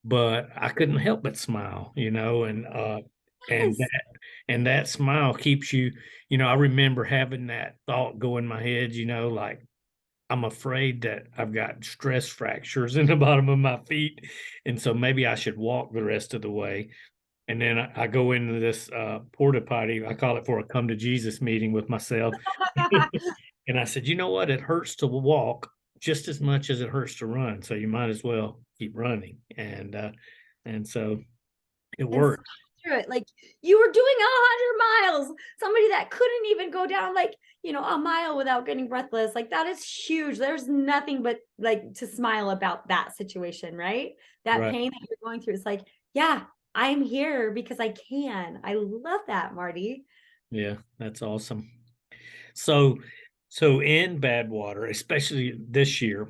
but I couldn't help but smile, and Yes. that smile keeps you, I remember having that thought go in my head, like, I'm afraid that I've got stress fractures in the bottom of my feet, and so maybe I should walk the rest of the way. And then I go into this porta potty. I call it for a come to Jesus meeting with myself. And I said, you know what? It hurts to walk just as much as it hurts to run. So you might as well keep running. And so it And worked. through it, like, you were doing 100 miles. Somebody that couldn't even go down, like, a mile without getting breathless, like, that is huge. There's nothing but, like, to smile about that situation, right? That Right. pain that you're going through. It's like, yeah, I'm here because I can. I love that, Marty. Yeah, that's awesome. So so in Badwater, especially this year,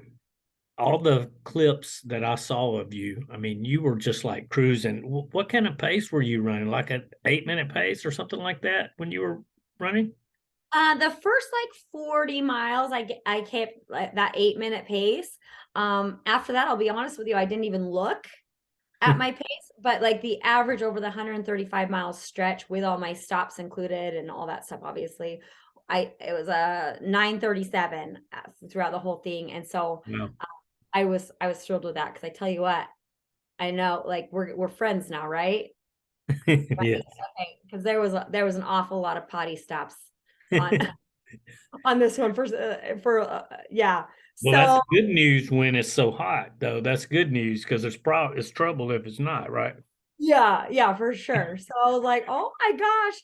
all the clips that I saw of you, I mean, you were just like cruising. What kind of pace were you running? Like an 8-minute pace or something like that when you were running? The first like 40 miles, I kept like that 8-minute pace. After that, I'll be honest with you, I didn't even look at my pace, but like the average over the 135 mile stretch with all my stops included and all that stuff, obviously, it was a 9:37 throughout the whole thing. And so No. I was thrilled with that, because I tell you what, I know, like, we're friends now, right? Yes. Because there was an awful lot of potty stops on on this one for yeah. Well, that's So good news when it's so hot, though. That's good news because it's trouble if it's not, right? yeah, for sure. So I was like, oh my gosh.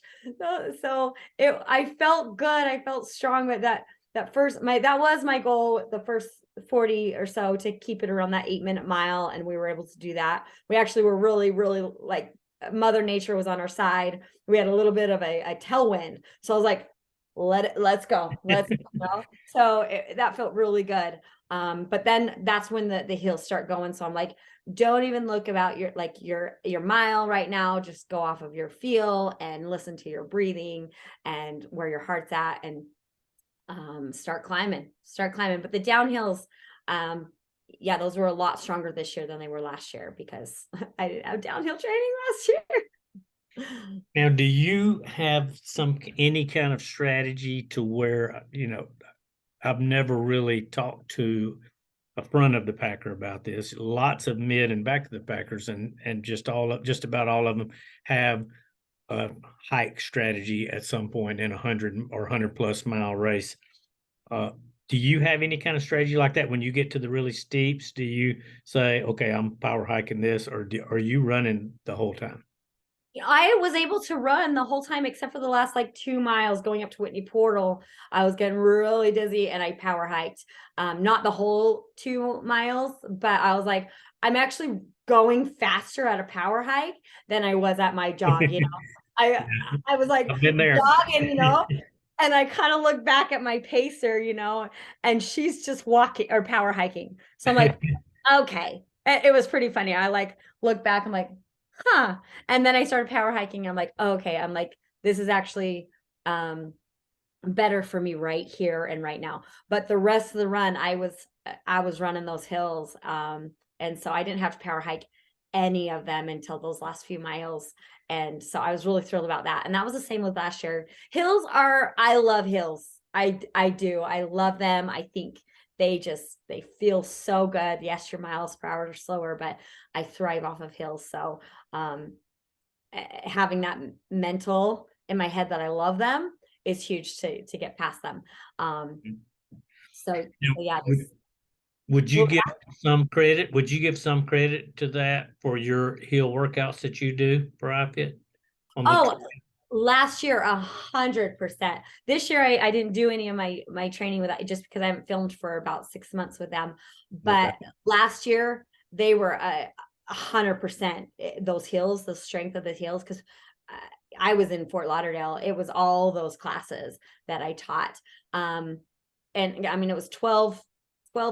I felt good. I felt strong. But that was my goal, the first 40 or so, to keep it around that 8-minute mile. And we were able to do that. We actually were really, really, like, Mother Nature was on our side. We had a little bit of a tailwind. So I was like, let's go. Let's go. So that felt really good. But then that's when the hills start going. So I'm like, don't even look about your mile right now. Just go off of your feel and listen to your breathing and where your heart's at, and start climbing. But the downhills, yeah, those were a lot stronger this year than they were last year, because I didn't have downhill training last year. Now, do you have any kind of strategy to where, I've never really talked to a front of the packer about this. Lots of mid and back of the packers, and just about all of them have a hike strategy at some point in 100 or 100+ mile race. Uh, do you have any kind of strategy like that when you get to the really steeps? Do you say, okay, I'm power hiking this, or are you running the whole time? I was able to run the whole time except for the last like 2 miles going up to Whitney Portal. I was getting really dizzy and I power hiked. Not the whole 2 miles, but I was like, I'm actually going faster at a power hike than I was at my jog, you know. I Yeah, I was like I've been there. jogging, you know, and I kind of look back at my pacer, you know, and she's just walking or power hiking. So I'm like, okay. It was pretty funny. I like look back, I'm like, huh. And then I started power hiking. I'm like, oh, okay. I'm like, this is actually better for me right here and right now. But the rest of the run, I was running those hills. And so I didn't have to power hike any of them until those last few miles. And so I was really thrilled about that. And that was the same with last year. I love hills. I do. I love them. I think they feel so good. Yes, your miles per hour are slower, but I thrive off of hills. So um having that mental in my head that I love them is huge to get past them. Um, so, Now, so yeah, would, just would you well, give some credit? Would you give some credit to that for your hill workouts that you do for iFit on the oh, last year 100%. This year I didn't do any of my training with that just because I haven't filmed for about 6 months with them. Okay. But last year they were 100% those hills, the strength of the hills, because I was in Fort Lauderdale. It was all those classes that I taught. And I mean, it was 12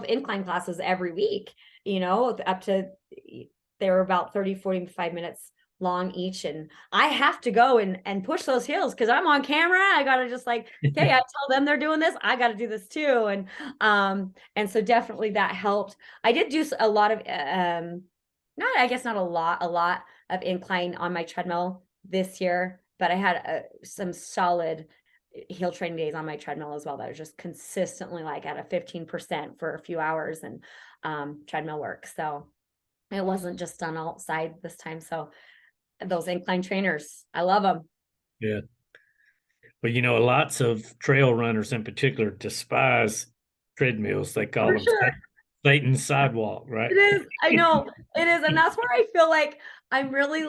incline classes every week, you know, up to they were about 30, 45 minutes long each. And I have to go and push those hills because I'm on camera. I gotta just like, okay, I tell them they're doing this, I gotta do this too. And so definitely that helped. I did do a lot of not I guess not a lot of incline on my treadmill this year, but I had some solid hill training days on my treadmill as well that are just consistently like at a 15% for a few hours and treadmill work. So it wasn't just done outside this time. So those incline trainers, I love them. Yeah. But lots of trail runners in particular despise treadmills. They call For them sure. Satan's sidewalk, It right? is. I know it is. And that's where I feel like I'm really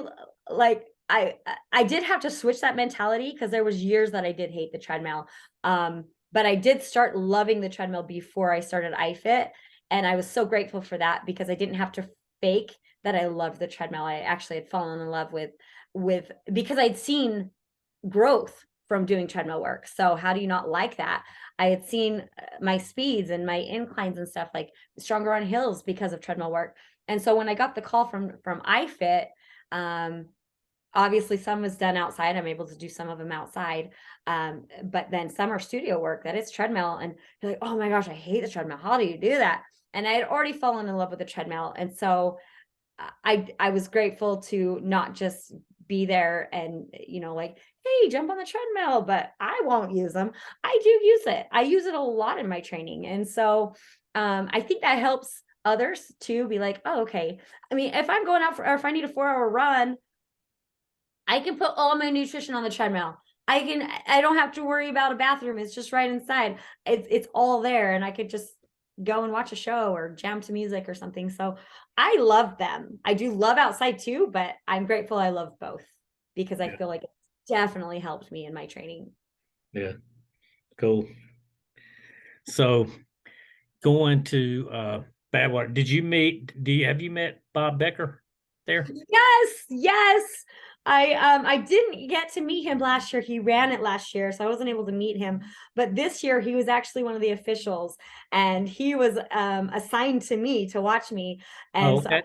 like I did have to switch that mentality because there was years that I did hate the treadmill. But I did start loving the treadmill before I started iFit. And I was so grateful for that because I didn't have to fake that I loved the treadmill. I actually had fallen in love with because I'd seen growth from doing treadmill work. So how do you not like that? I had seen my speeds and my inclines and stuff like stronger on hills because of treadmill work. And so when I got the call from iFit, um, obviously some was done outside. I'm able to do some of them outside. But then some are studio work that is treadmill. And you're like, oh my gosh, I hate the treadmill. How do you do that? And I had already fallen in love with the treadmill. And so I was grateful to not just be there and like, hey, jump on the treadmill, but I won't use them. I do use it. I use it a lot in my training. And so I think that helps others to be like, oh, okay. I mean, if I'm going out or if I need a 4 hour run, I can put all my nutrition on the treadmill. I don't have to worry about a bathroom. It's just right inside. It's all there. And I could just go and watch a show or jam to music or something. So I love them. I do love outside too, but I'm grateful I love both because I Yeah. feel like it definitely helped me in my training. Yeah. Cool. So going to Badwater, have you met Bob Becker there? Yes, yes. I didn't get to meet him last year. He ran it last year, so I wasn't able to meet him. But this year he was actually one of the officials and he was assigned to me to watch me. And Oh, so okay.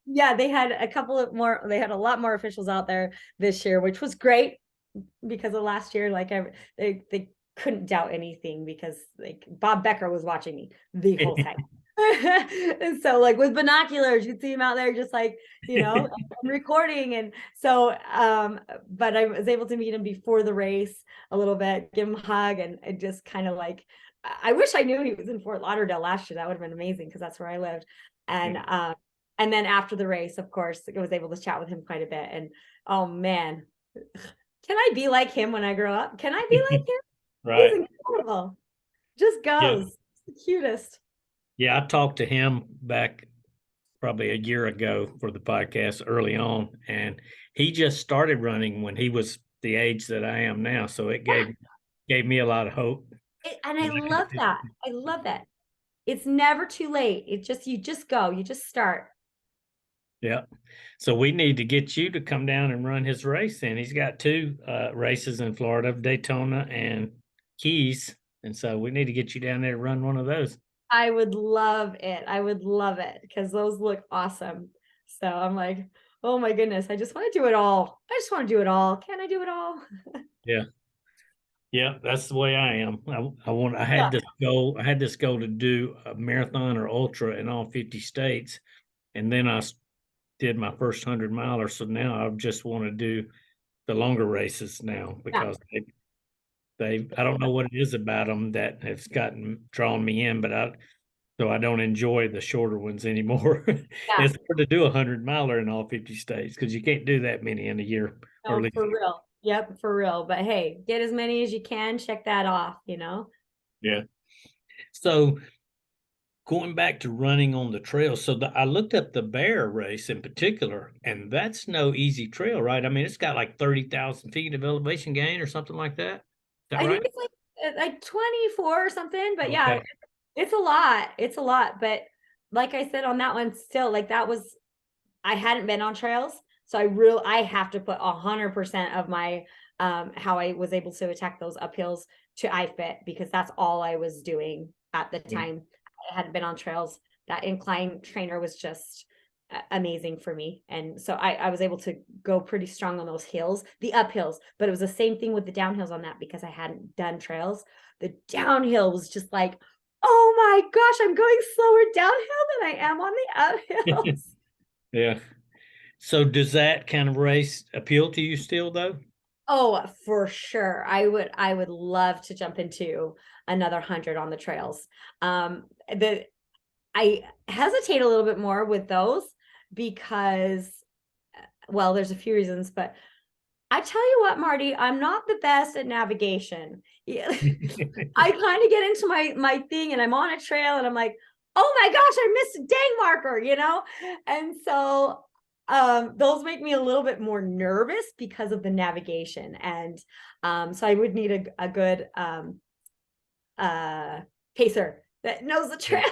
yeah, they had a lot more officials out there this year, which was great because of last year. Like they couldn't doubt anything because like Bob Becker was watching me the whole time. And so like with binoculars, you'd see him out there just like, recording. And so but I was able to meet him before the race a little bit, give him a hug and just kind of like I wish I knew he was in Fort Lauderdale last year. That would have been amazing because that's where I lived. And then after the race, of course, I was able to chat with him quite a bit. And oh man, Can I be like him when I grow up? Can I be like him? Right. He's incredible. Just Yeah. goes. The cutest. Yeah. I talked to him back probably a year ago for the podcast early on, and he just started running when he was the age that I am now. So it Yeah. gave me a lot of hope. And I that I could love do that. I love that. It's never too late. You just go, you just start. Yeah. So we need to get you to come down and run his race. And he's got two races in Florida, Daytona and Keys. And so we need to get you down there to run one of those. I would love it. I would love it because those look awesome. So I'm like, oh my goodness, I just want to do it all. I just want to do it all. Can I do it all? Yeah. Yeah, that's the way I am. I Yeah. I had this goal to do a marathon or ultra in all 50 states. And then did my first 100 miler. So now I just want to do the longer races now Yeah. because I don't know what it is about them that has drawn me in, so I don't enjoy the shorter ones anymore. Yeah. It's hard to do 100 miler in all 50 states because you can't do that many in a year or at No, least. for real. Yep, for real. But hey, get as many as you can. Check that off, you know? Yeah. So going back to running on the trail, I looked up the bear race in particular, and that's no easy trail, right? I mean, it's got like 30,000 feet of elevation gain or something like that. Is that I right? think it's like 24 or something, but yeah, Okay. it's a lot. It's a lot. But like I said on that one, still like that was I hadn't been on trails. So I have to put 100% of my how I was able to attack those uphills to iFit because that's all I was doing at the Yeah. time. I hadn't been on trails. That incline trainer was just amazing for me. And so I was able to go pretty strong on those hills, the uphills, but it was the same thing with the downhills on that because I hadn't done trails. The downhill was just like, oh my gosh, I'm going slower downhill than I am on the uphills. Yeah. So does that kind of race appeal to you still though? Oh, for sure. I would love to jump into another 100 on the trails. The I hesitate a little bit more with those because well, there's a few reasons, but I tell you what, Marty, I'm not the best at navigation. Yeah. I kind of get into my thing and I'm on a trail and I'm like, oh my gosh, I missed a dang marker, you know? And so those make me a little bit more nervous because of the navigation. And so I would need a good uh pacer that knows the trail.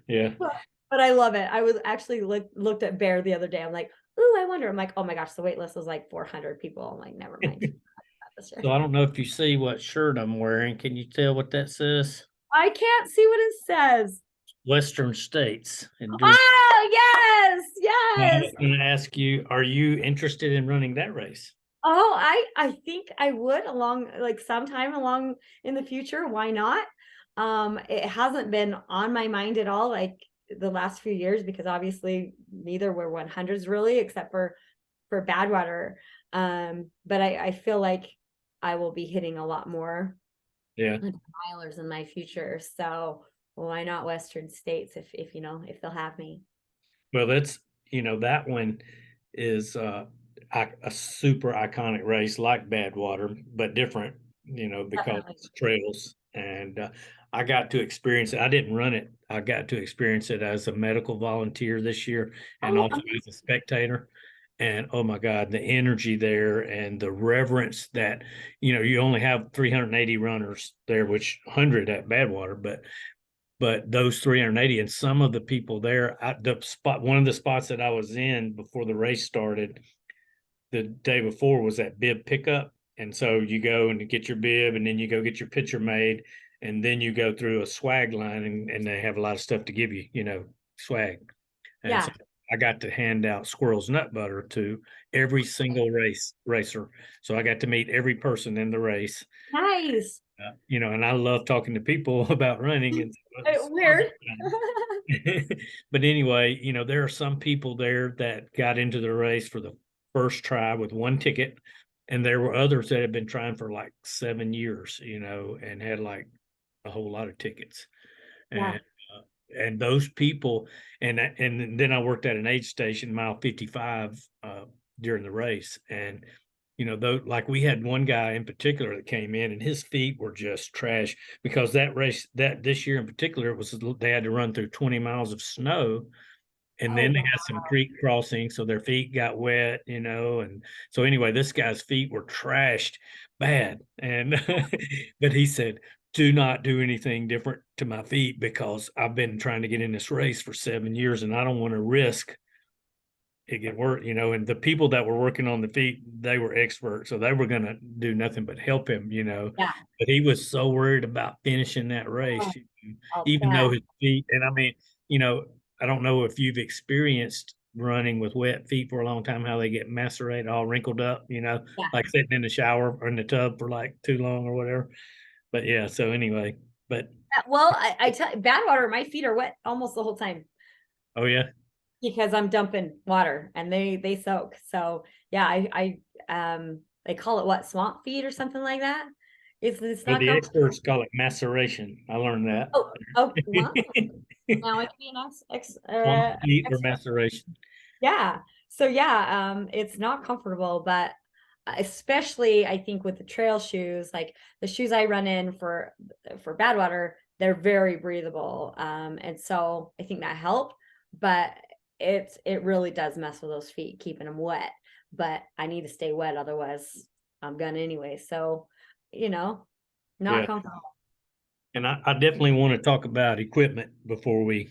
Yeah. But I love it. I was actually looked at Bear the other day. I'm like, ooh, I wonder. I'm like, oh my gosh, the wait list is like 400 people. I'm like, never mind. So I don't know if you see what shirt I'm wearing. Can you tell what that says? I can't see what it says. Western States. Oh, yes, I yes. was going to ask you, are you interested in running that race? Oh, I think I would along like sometime along in the future. Why not? It hasn't been on my mind at all like the last few years because obviously neither were 100s really, except for Badwater. But I feel like I will be hitting a lot more Yeah. milers in my future. So why not Western States if you know if they'll have me? Well, that one is a super iconic race like Badwater, but different, because Definitely. it's trails. And I got to experience it. I didn't run it. I got to experience it as a medical volunteer this year and Oh, also as a spectator. And oh my God, the energy there and the reverence that, you only have 380 runners there, which 100 at Badwater, but those 380 and some of the people there one of the spots that I was in before the race started the day before was that bib pickup, and so you go and get your bib and then you go get your picture made and then you go through a swag line and they have a lot of stuff to give you, swag. And so yeah. I got to hand out squirrel's nut butter to every single racer, so I got to meet every person in the race. Nice. And I love talking to people about running and Weird. but anyway, there are some people there that got into the race for the first try with one ticket, and there were others that had been trying for like 7 years, and had like a whole lot of tickets. Yeah. And those people, and then I worked at an aid station, mile 55, during the race. And, though, like we had one guy in particular that came in and his feet were just trash because that race, that this year in particular, it was, they had to run through 20 miles of snow, and Oh, then they wow. had some creek crossing, so their feet got wet, and so anyway, this guy's feet were trashed bad. And but he said, do not do anything different to my feet because I've been trying to get in this race for 7 years and I don't want to risk it get worse, and the people that were working on the feet, they were experts, so they were going to do nothing but help him. Yeah. But he was so worried about finishing that race, Oh, I'll even though bet. his feet, and I mean, you know, I don't know if you've experienced running with wet feet for a long time, how they get macerated, all wrinkled up, Yeah. like sitting in the shower or in the tub for like too long or whatever. But yeah, so anyway, but Well, I tell you, Badwater, my feet are wet almost the whole time oh yeah, because I'm dumping water and they soak. So yeah, they call it what, swamp feet or something like that. It's well, not the comfortable. experts call it maceration. I learned that. Oh, well, now I can be an Swamp feet or expert. maceration. Yeah. So yeah, it's not comfortable, but especially I think with the trail shoes, like the shoes I run in for Badwater, they're very breathable. And so I think that helped, but it really does mess with those feet, keeping them wet. But I need to stay wet, otherwise I'm gonna anyway. So, you know, not Yeah. comfortable. And I definitely want to talk about equipment before we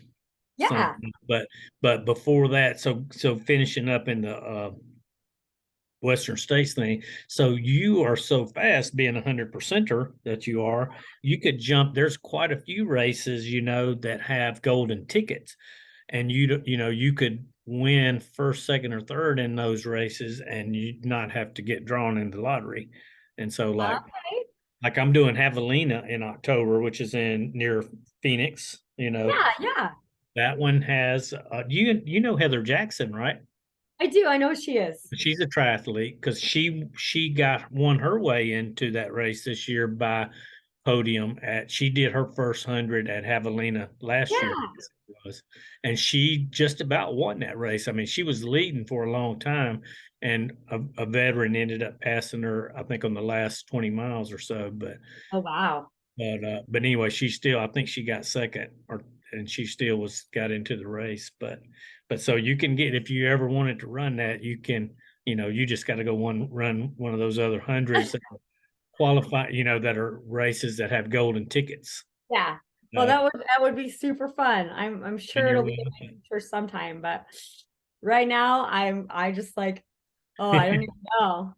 sign Yeah. off. But before that, so finishing up in the Western States thing. So you are so fast, being 100%er that you are, you could jump. There's quite a few races, that have golden tickets, and you could win first, second, or third in those races, and you not have to get drawn in the lottery. And so, Okay. like I'm doing Javelina in October, which is in near Phoenix. Yeah, yeah. That one has you know Heather Jackson, right? I do. I know she is. She's a triathlete because she got won her way into that race this year by podium at she did her first 100 at Javelina last year, I Yeah. guess it was, and she just about won that race. I mean, she was leading for a long time, and a veteran ended up passing her, I think, on the last 20 miles or so. Oh, wow. But anyway, she still, I think she got second, and she still got into the race. But so you can get, if you ever wanted to run that, you can, you just got to go run one of those other hundreds that qualify, that are races that have golden tickets. Yeah. Well, Uh, that would be super fun. I'm and sure you're it'll be in my future sometime, but right now I just like, oh, I don't even know.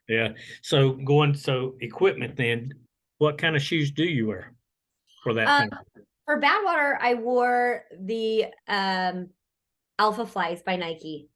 yeah. So equipment then, what kind of shoes do you wear for that Um, thing? for Badwater, I wore the Alpha Flies by Nike.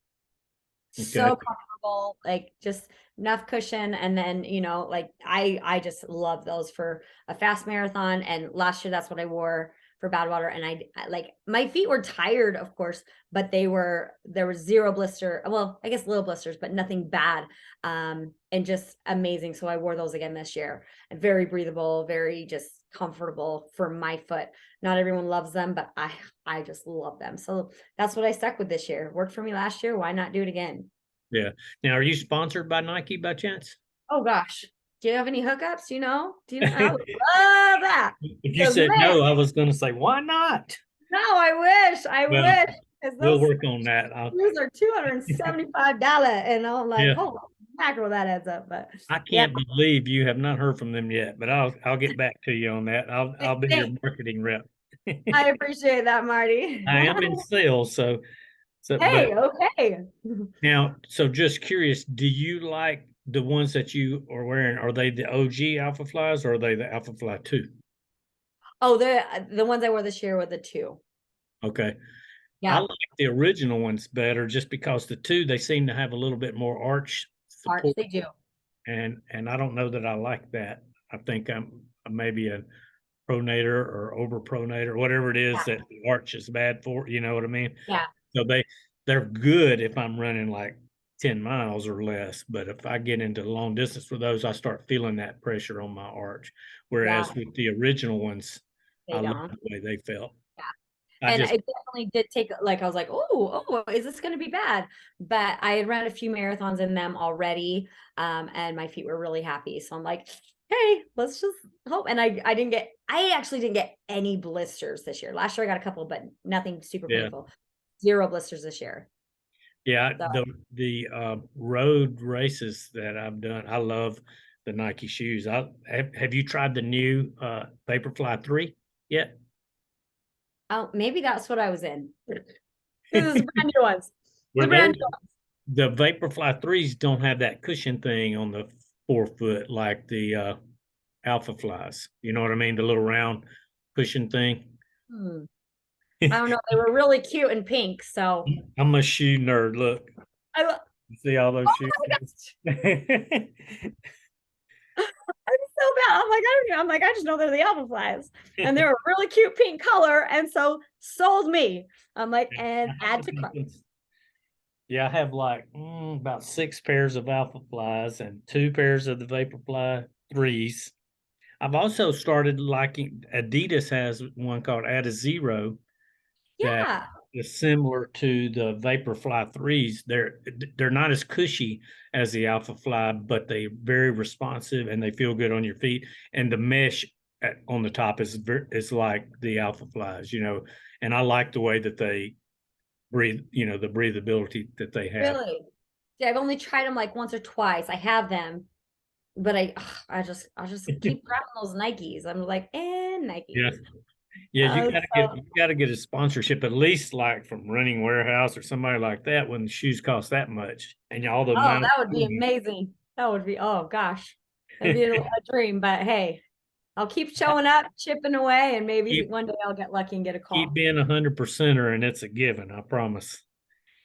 Okay. So comfortable, like just enough cushion. And then, like I just love those for a fast marathon. And last year that's what I wore for Badwater. And like my feet were tired, of course, but there was zero blister. Well, I guess little blisters, but nothing bad. And just amazing. So I wore those again this year. And very breathable, very just comfortable for my foot. Not everyone loves them, but I just love them. So that's what I stuck with this year. Worked for me last year. Why not do it again? Yeah. Now, are you sponsored by Nike by chance? Oh gosh. Do you have any hookups? Do you know? I would love that. If you Because said man, no, I was going to say, why not? no, I Well, wish. Because we'll those work on that. shoes are $275. And I'm like, Yeah, holy mackerel, that adds up. But I yeah, can't believe you have not heard from them yet, but I'll get back to you on that. I'll be your thanks. marketing rep. I appreciate that, Marty. I am in sales, but Hey, okay. now, so just curious, do you like the ones that you are wearing? Are they the OG Alpha Flies or are they the Alpha Fly 2? Oh, the ones I wore this year were the two. Okay. I Yeah, like the original ones better just because the two, they seem to have a little bit more arch March, support. they do. And I don't know that I like that. I think I'm maybe a pronator or over pronator, whatever it is Yeah, that the arch is bad for, you know what I mean? yeah, So they're good if I'm running like 10 miles or less, but if I get into long distance with those, I start feeling that pressure on my arch. yeah. Whereas with the original ones, They I love don't. the way they felt. Yeah. And just, it definitely did take, like, I was like, oh, is this going to be bad? But I had run a few marathons in them already. And my feet were really happy. So I'm like, hey, let's just hope. And I actually didn't get any blisters this year. Last year I got a couple, but nothing super yeah. painful. 0 blisters this year. Yeah, So the road races that I've done, I love the Nike shoes. Have you tried the new Vaporfly 3 yet? oh, maybe that's what I was in. This is brand new ones. The Well, brand those new the Vaporfly 3s don't have that cushion thing on the forefoot like the Alpha Flies. You know what I mean? The little round cushion thing. ones. I don't know. They were really cute and pink. So I'm a shoe nerd. Look, I, oh you see all those shoes? my gosh, I'm so bad. I'm like, I don't know. I'm like, I just know they're the alpha flies. And they're a really cute pink color. And so sold me. I'm like, and add to cart. Yeah, I have like about 6 pairs of Alpha Flies and 2 pairs of the Vaporfly 3s. I've also started liking Adidas has one called Add a Zero that Yeah. is similar to the Vaporfly 3s. They're not as cushy as the Alpha Fly, but they're very responsive and they feel good on your feet. And the mesh on the top is like the Alpha Flies, and I like the way that they breathe, the breathability that they have. Really. See, I've only tried them like once or twice. I have them, but I'll just keep grabbing those Nikes. I'm like, and Yeah. Nikes. Yeah, you gotta get So, you gotta get a sponsorship at least like from Running Warehouse or somebody like that when the shoes cost that much and all the oh, amount. that would be amazing. That would be, oh gosh, that'd be a dream. But hey, I'll keep showing up, chipping away, and maybe keep one day I'll get lucky and get a keep call. being 100%er and it's a given, I promise.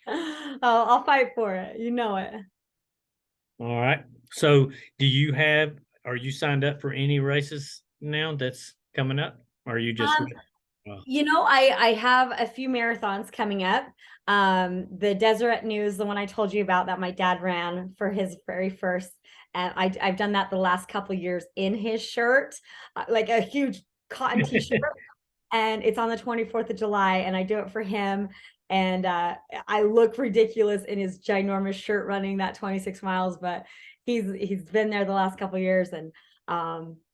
I'll fight for it. You know it. All right. So are you signed up for any races now that's coming up? Or are you just Um, uh, I have a few marathons coming up. The Deseret News, the one I told you about that my dad ran for his very first, and I've done that the last couple of years in his shirt, like a huge cotton t-shirt, and it's on the 24th of July, and I do it for him. And I look ridiculous in his ginormous shirt running that 26 miles, but he's been there the last couple of years and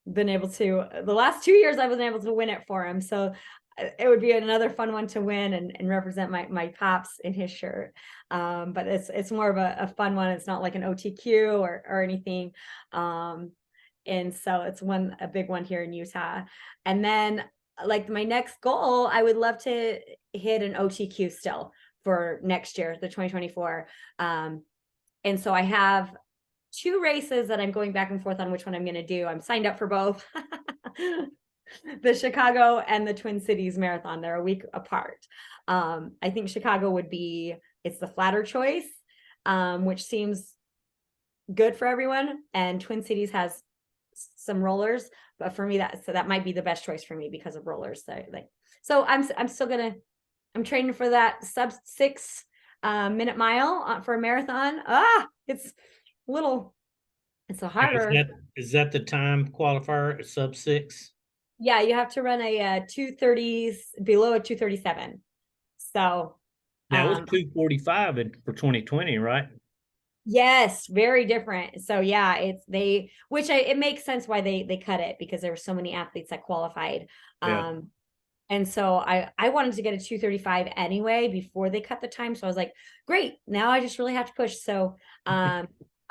been able to. The last 2 years I wasn't able to win it for him, so it would be another fun one to win and represent my pops in his shirt. But it's more of a fun one. It's not like an OTQ or anything. And so it's a big one here in Utah. And then like my next goal, I would love to hit an OTQ still for next year, the 2024. And so I have 2 races that I'm going back and forth on which one I'm going to do. I'm signed up for both. The Chicago and the Twin Cities Marathon. They're a week apart. I think Chicago it's the flatter choice, which seems good for everyone. And Twin Cities has some rollers, but for me that might be the best choice for me because of rollers. So I'm still I'm training for that sub 6 minute mile for a marathon. It's a harder. is that the time qualifier sub 6? Yeah, you have to run a 2:30s below a 2:37. So That was 2:45 for 2020, right? yes, very different. So yeah, it makes sense why they cut it because there were so many athletes that qualified. Yeah. And so I wanted to get a 2:35 anyway before they cut the time. So I was like, great, now I just really have to push. So I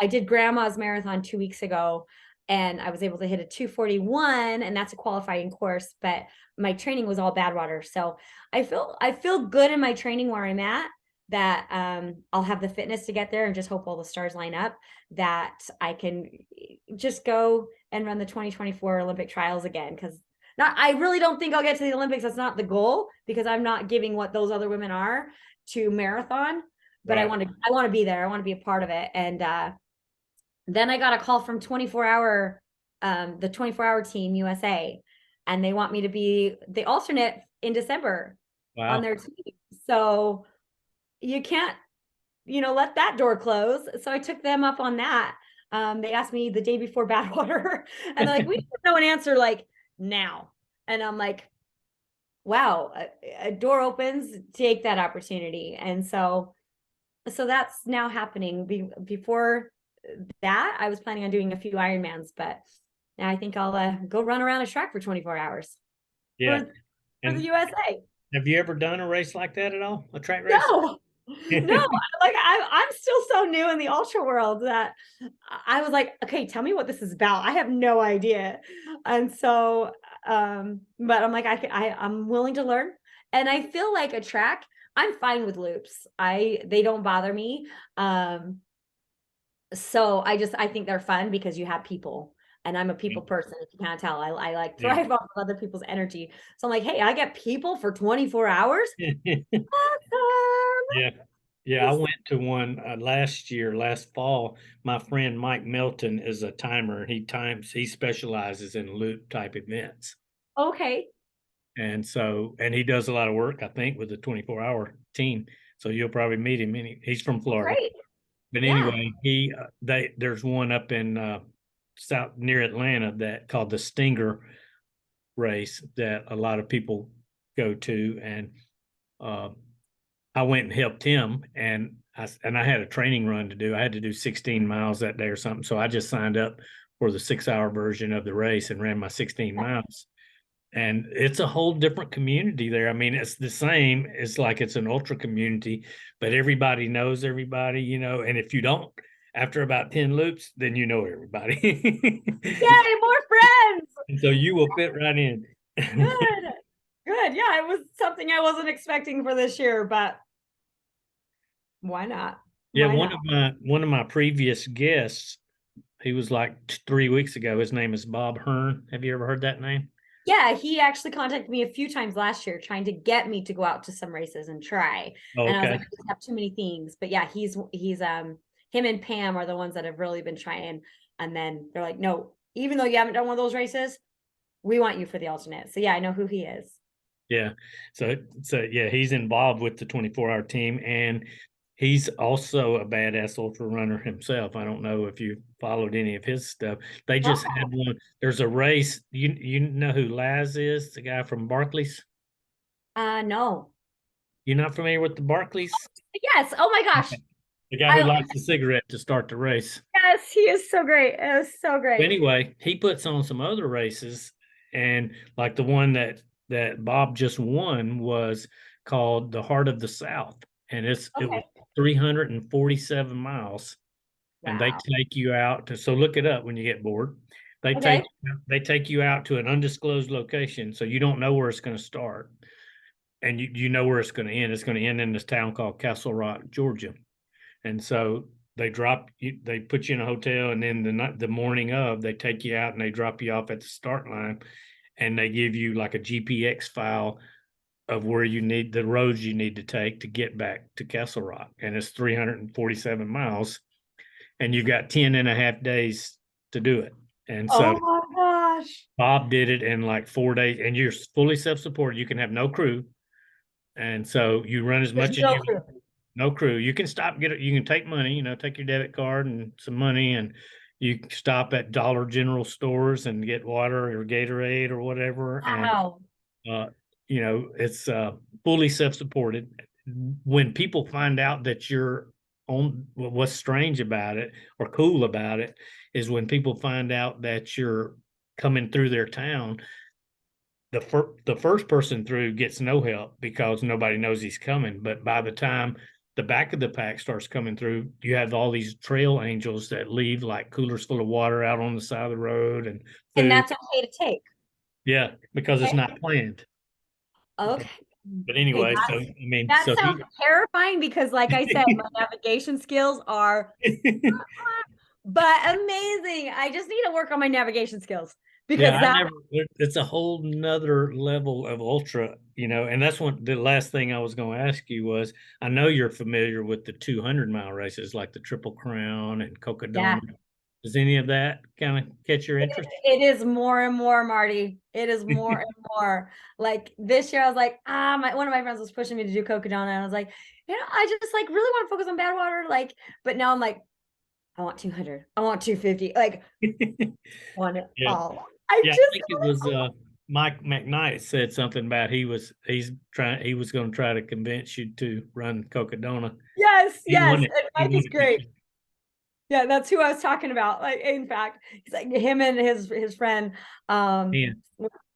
did grandma's marathon 2 weeks ago and I was able to hit a 2:41, and that's a qualifying course, but my training was all Badwater. So I feel good in my training where I'm at, that I'll have the fitness to get there and just hope all the stars line up that I can just go and run the 2024 Olympic trials again. Because I really don't think I'll get to the Olympics. That's not the goal, because I'm not giving what those other women are to marathon, but Right. I want to be there. I want to be a part of it. And then I got a call from the 24-hour team USA, and they want me to be the alternate in December on Wow. their team. So you can't, let that door close. So I took them up on that. They asked me the day before Badwater, and they're like, we need to know an answer like now. And I'm like, wow, a door opens, take that opportunity. And so that's now happening. Before that, I was planning on doing a few Ironmans, but now I think I'll go run around a track for 24 hours Yeah. for the And USA. have you ever done a race like that at all? A track race? No, no, like I'm still so new in the ultra world that I was like, okay, tell me what this is about. I have no idea. And so, but I'm like, I'm willing to learn. And I feel like a track, I'm fine with loops. They don't bother me. So I think they're fun because you have people. And I'm a people person, if you can't tell. I like Yeah. thrive off of other people's energy. So I'm like, hey, I get people for 24 hours. Yeah. Yeah, I went to one last fall. My friend Mike Melton is a timer. He specializes in loop type events. Okay. And so, and he does a lot of work, I think, with the 24-hour team. So you'll probably meet him. He's from Oh, Florida. great. But Yeah. anyway, there's one up in south near Atlanta that called the Stinger race that a lot of people go to, and uh, I went and helped him, and I had a training run to do. I had to do 16 miles that day or something, so I just signed up for the 6 hour version of the race and ran my 16 miles. And it's a whole different community there. I mean, it's the same. It's like it's an ultra community, but everybody knows everybody, and if you don't, after about 10 loops, then you know everybody. Yay, more friends. And so you will fit right in. Good. Good. Yeah, it was something I wasn't expecting for this year, but why not? Yeah, Why not? one of my previous guests, he was like 3 weeks ago. His name is Bob Hearn. Have you ever heard that name? Yeah, he actually contacted me a few times last year trying to get me to go out to some races and try. Oh, And I was okay. like, I just have too many things. But yeah, he's him and Pam are the ones that have really been trying. And then they're like, no, even though you haven't done one of those races, we want you for the alternate. So yeah, I know who he is. Yeah. So yeah, he's involved with the 24-hour team, and he's also a badass ultra runner himself. I don't know if you followed any of his stuff. They just had Oh, one. There's a race. You know who Laz is, the guy from Barclays? no. You're not familiar with the Barclays? Yes. Oh my gosh. The guy who I lights the cigarette to start the race. Yes, he is so great. It was so great. Anyway, he puts on some other races, and like the one that Bob just won was called the Heart of the South, and it was Okay. 347 miles, and they Wow. take you out to, so look it up when you get bored. They take Okay. they take you out to an undisclosed location, so you don't know where it's going to start, and you know where it's going to end. It's going to end in this town called Castle Rock, Georgia. And so they put you in a hotel, and then the morning of, they take you out and they drop you off at the start line, and they give you like a GPX file of where the roads you need to take to get back to Castle Rock. And it's 347 miles, and you've got 10 and a half days to do it. And so Oh my gosh. Bob did it in like 4 days, and you're fully self-supported. You can have no crew. And so you run as There's much as no you clue. No crew. You can stop, you can take money, take your debit card and some money, and you can stop at Dollar General stores and get water or Gatorade or whatever. And, Wow. uh, it's fully self-supported. When people find out that you're on, what's strange about it or cool about it is when people find out that you're coming through their town, the first person through gets no help because nobody knows he's coming. But by the time the back of the pack starts coming through, you have all these trail angels that leave like coolers full of water out on the side of the road and And food. that's okay to take. Yeah, because it's Okay. not planned. Okay. But Okay, anyway, so I mean, that so sounds terrifying because like I said, my navigation skills are but amazing. I just need to work on my navigation skills yeah, because that it's a whole nother level of ultra, and that's what the last thing I was going to ask you was, I know you're familiar with the 200-mile races like the Triple Crown and yeah. Cocodona. Does any of that kind of catch your interest? It is more and more, Marty. It is more and more. Like this year, I was like, one of my friends was pushing me to do Cocodona, and I was like, I just like really want to focus on Badwater. Like, but now I'm like, I want 200. I want 250. Like, want it Yeah. all. I Yeah, I just think it was. Mike McKnight said something about he was going to try to convince you to run Cocodona. Yes, He yes. wanted And he Mike is wanted to. great. Yeah, that's who I was talking about. Like, in fact, he's like him and his friend, Yeah,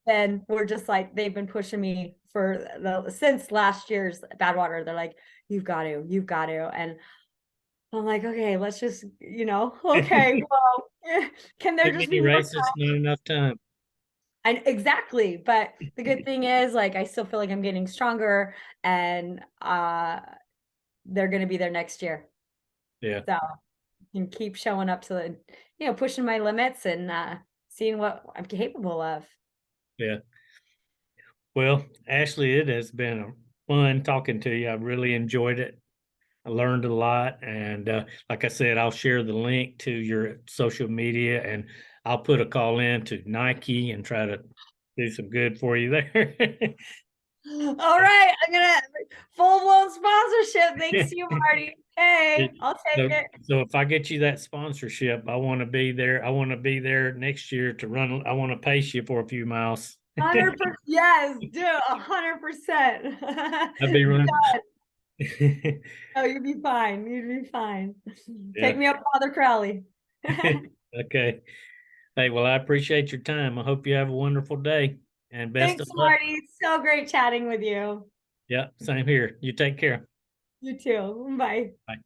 and we're just like they've been pushing me for since last year's Badwater. They're like, you've got to, and I'm like, okay, let's just, okay, well, can there too just many be more races, not enough time. and exactly. But the good thing is, like, I still feel like I'm getting stronger, and they're gonna be there next year. Yeah, So I can keep showing up to the, pushing my limits and seeing what I'm capable of. yeah. Well, Ashley, it has been a fun talking to you. I really enjoyed it. I learned a lot, and like I said, I'll share the link to your social media, and I'll put a call in to Nike and try to do some good for you there. All right, I'm gonna full blown sponsorship. Thanks to you, Marty. Hey, I'll take So, it. so if I get you that sponsorship, I want to be there. I want to be there next year to run. I want to pace you for a few miles. 100%. Yes, do 100%. I'd be running. Oh, you'd be fine. You'd be fine. Take Yeah. me up Father Crowley. Okay. Hey, well, I appreciate your time. I hope you have a wonderful day and best Thanks, of luck. Marty. So great chatting with you. Yeah, same here. You take care. You too. Bye. Bye.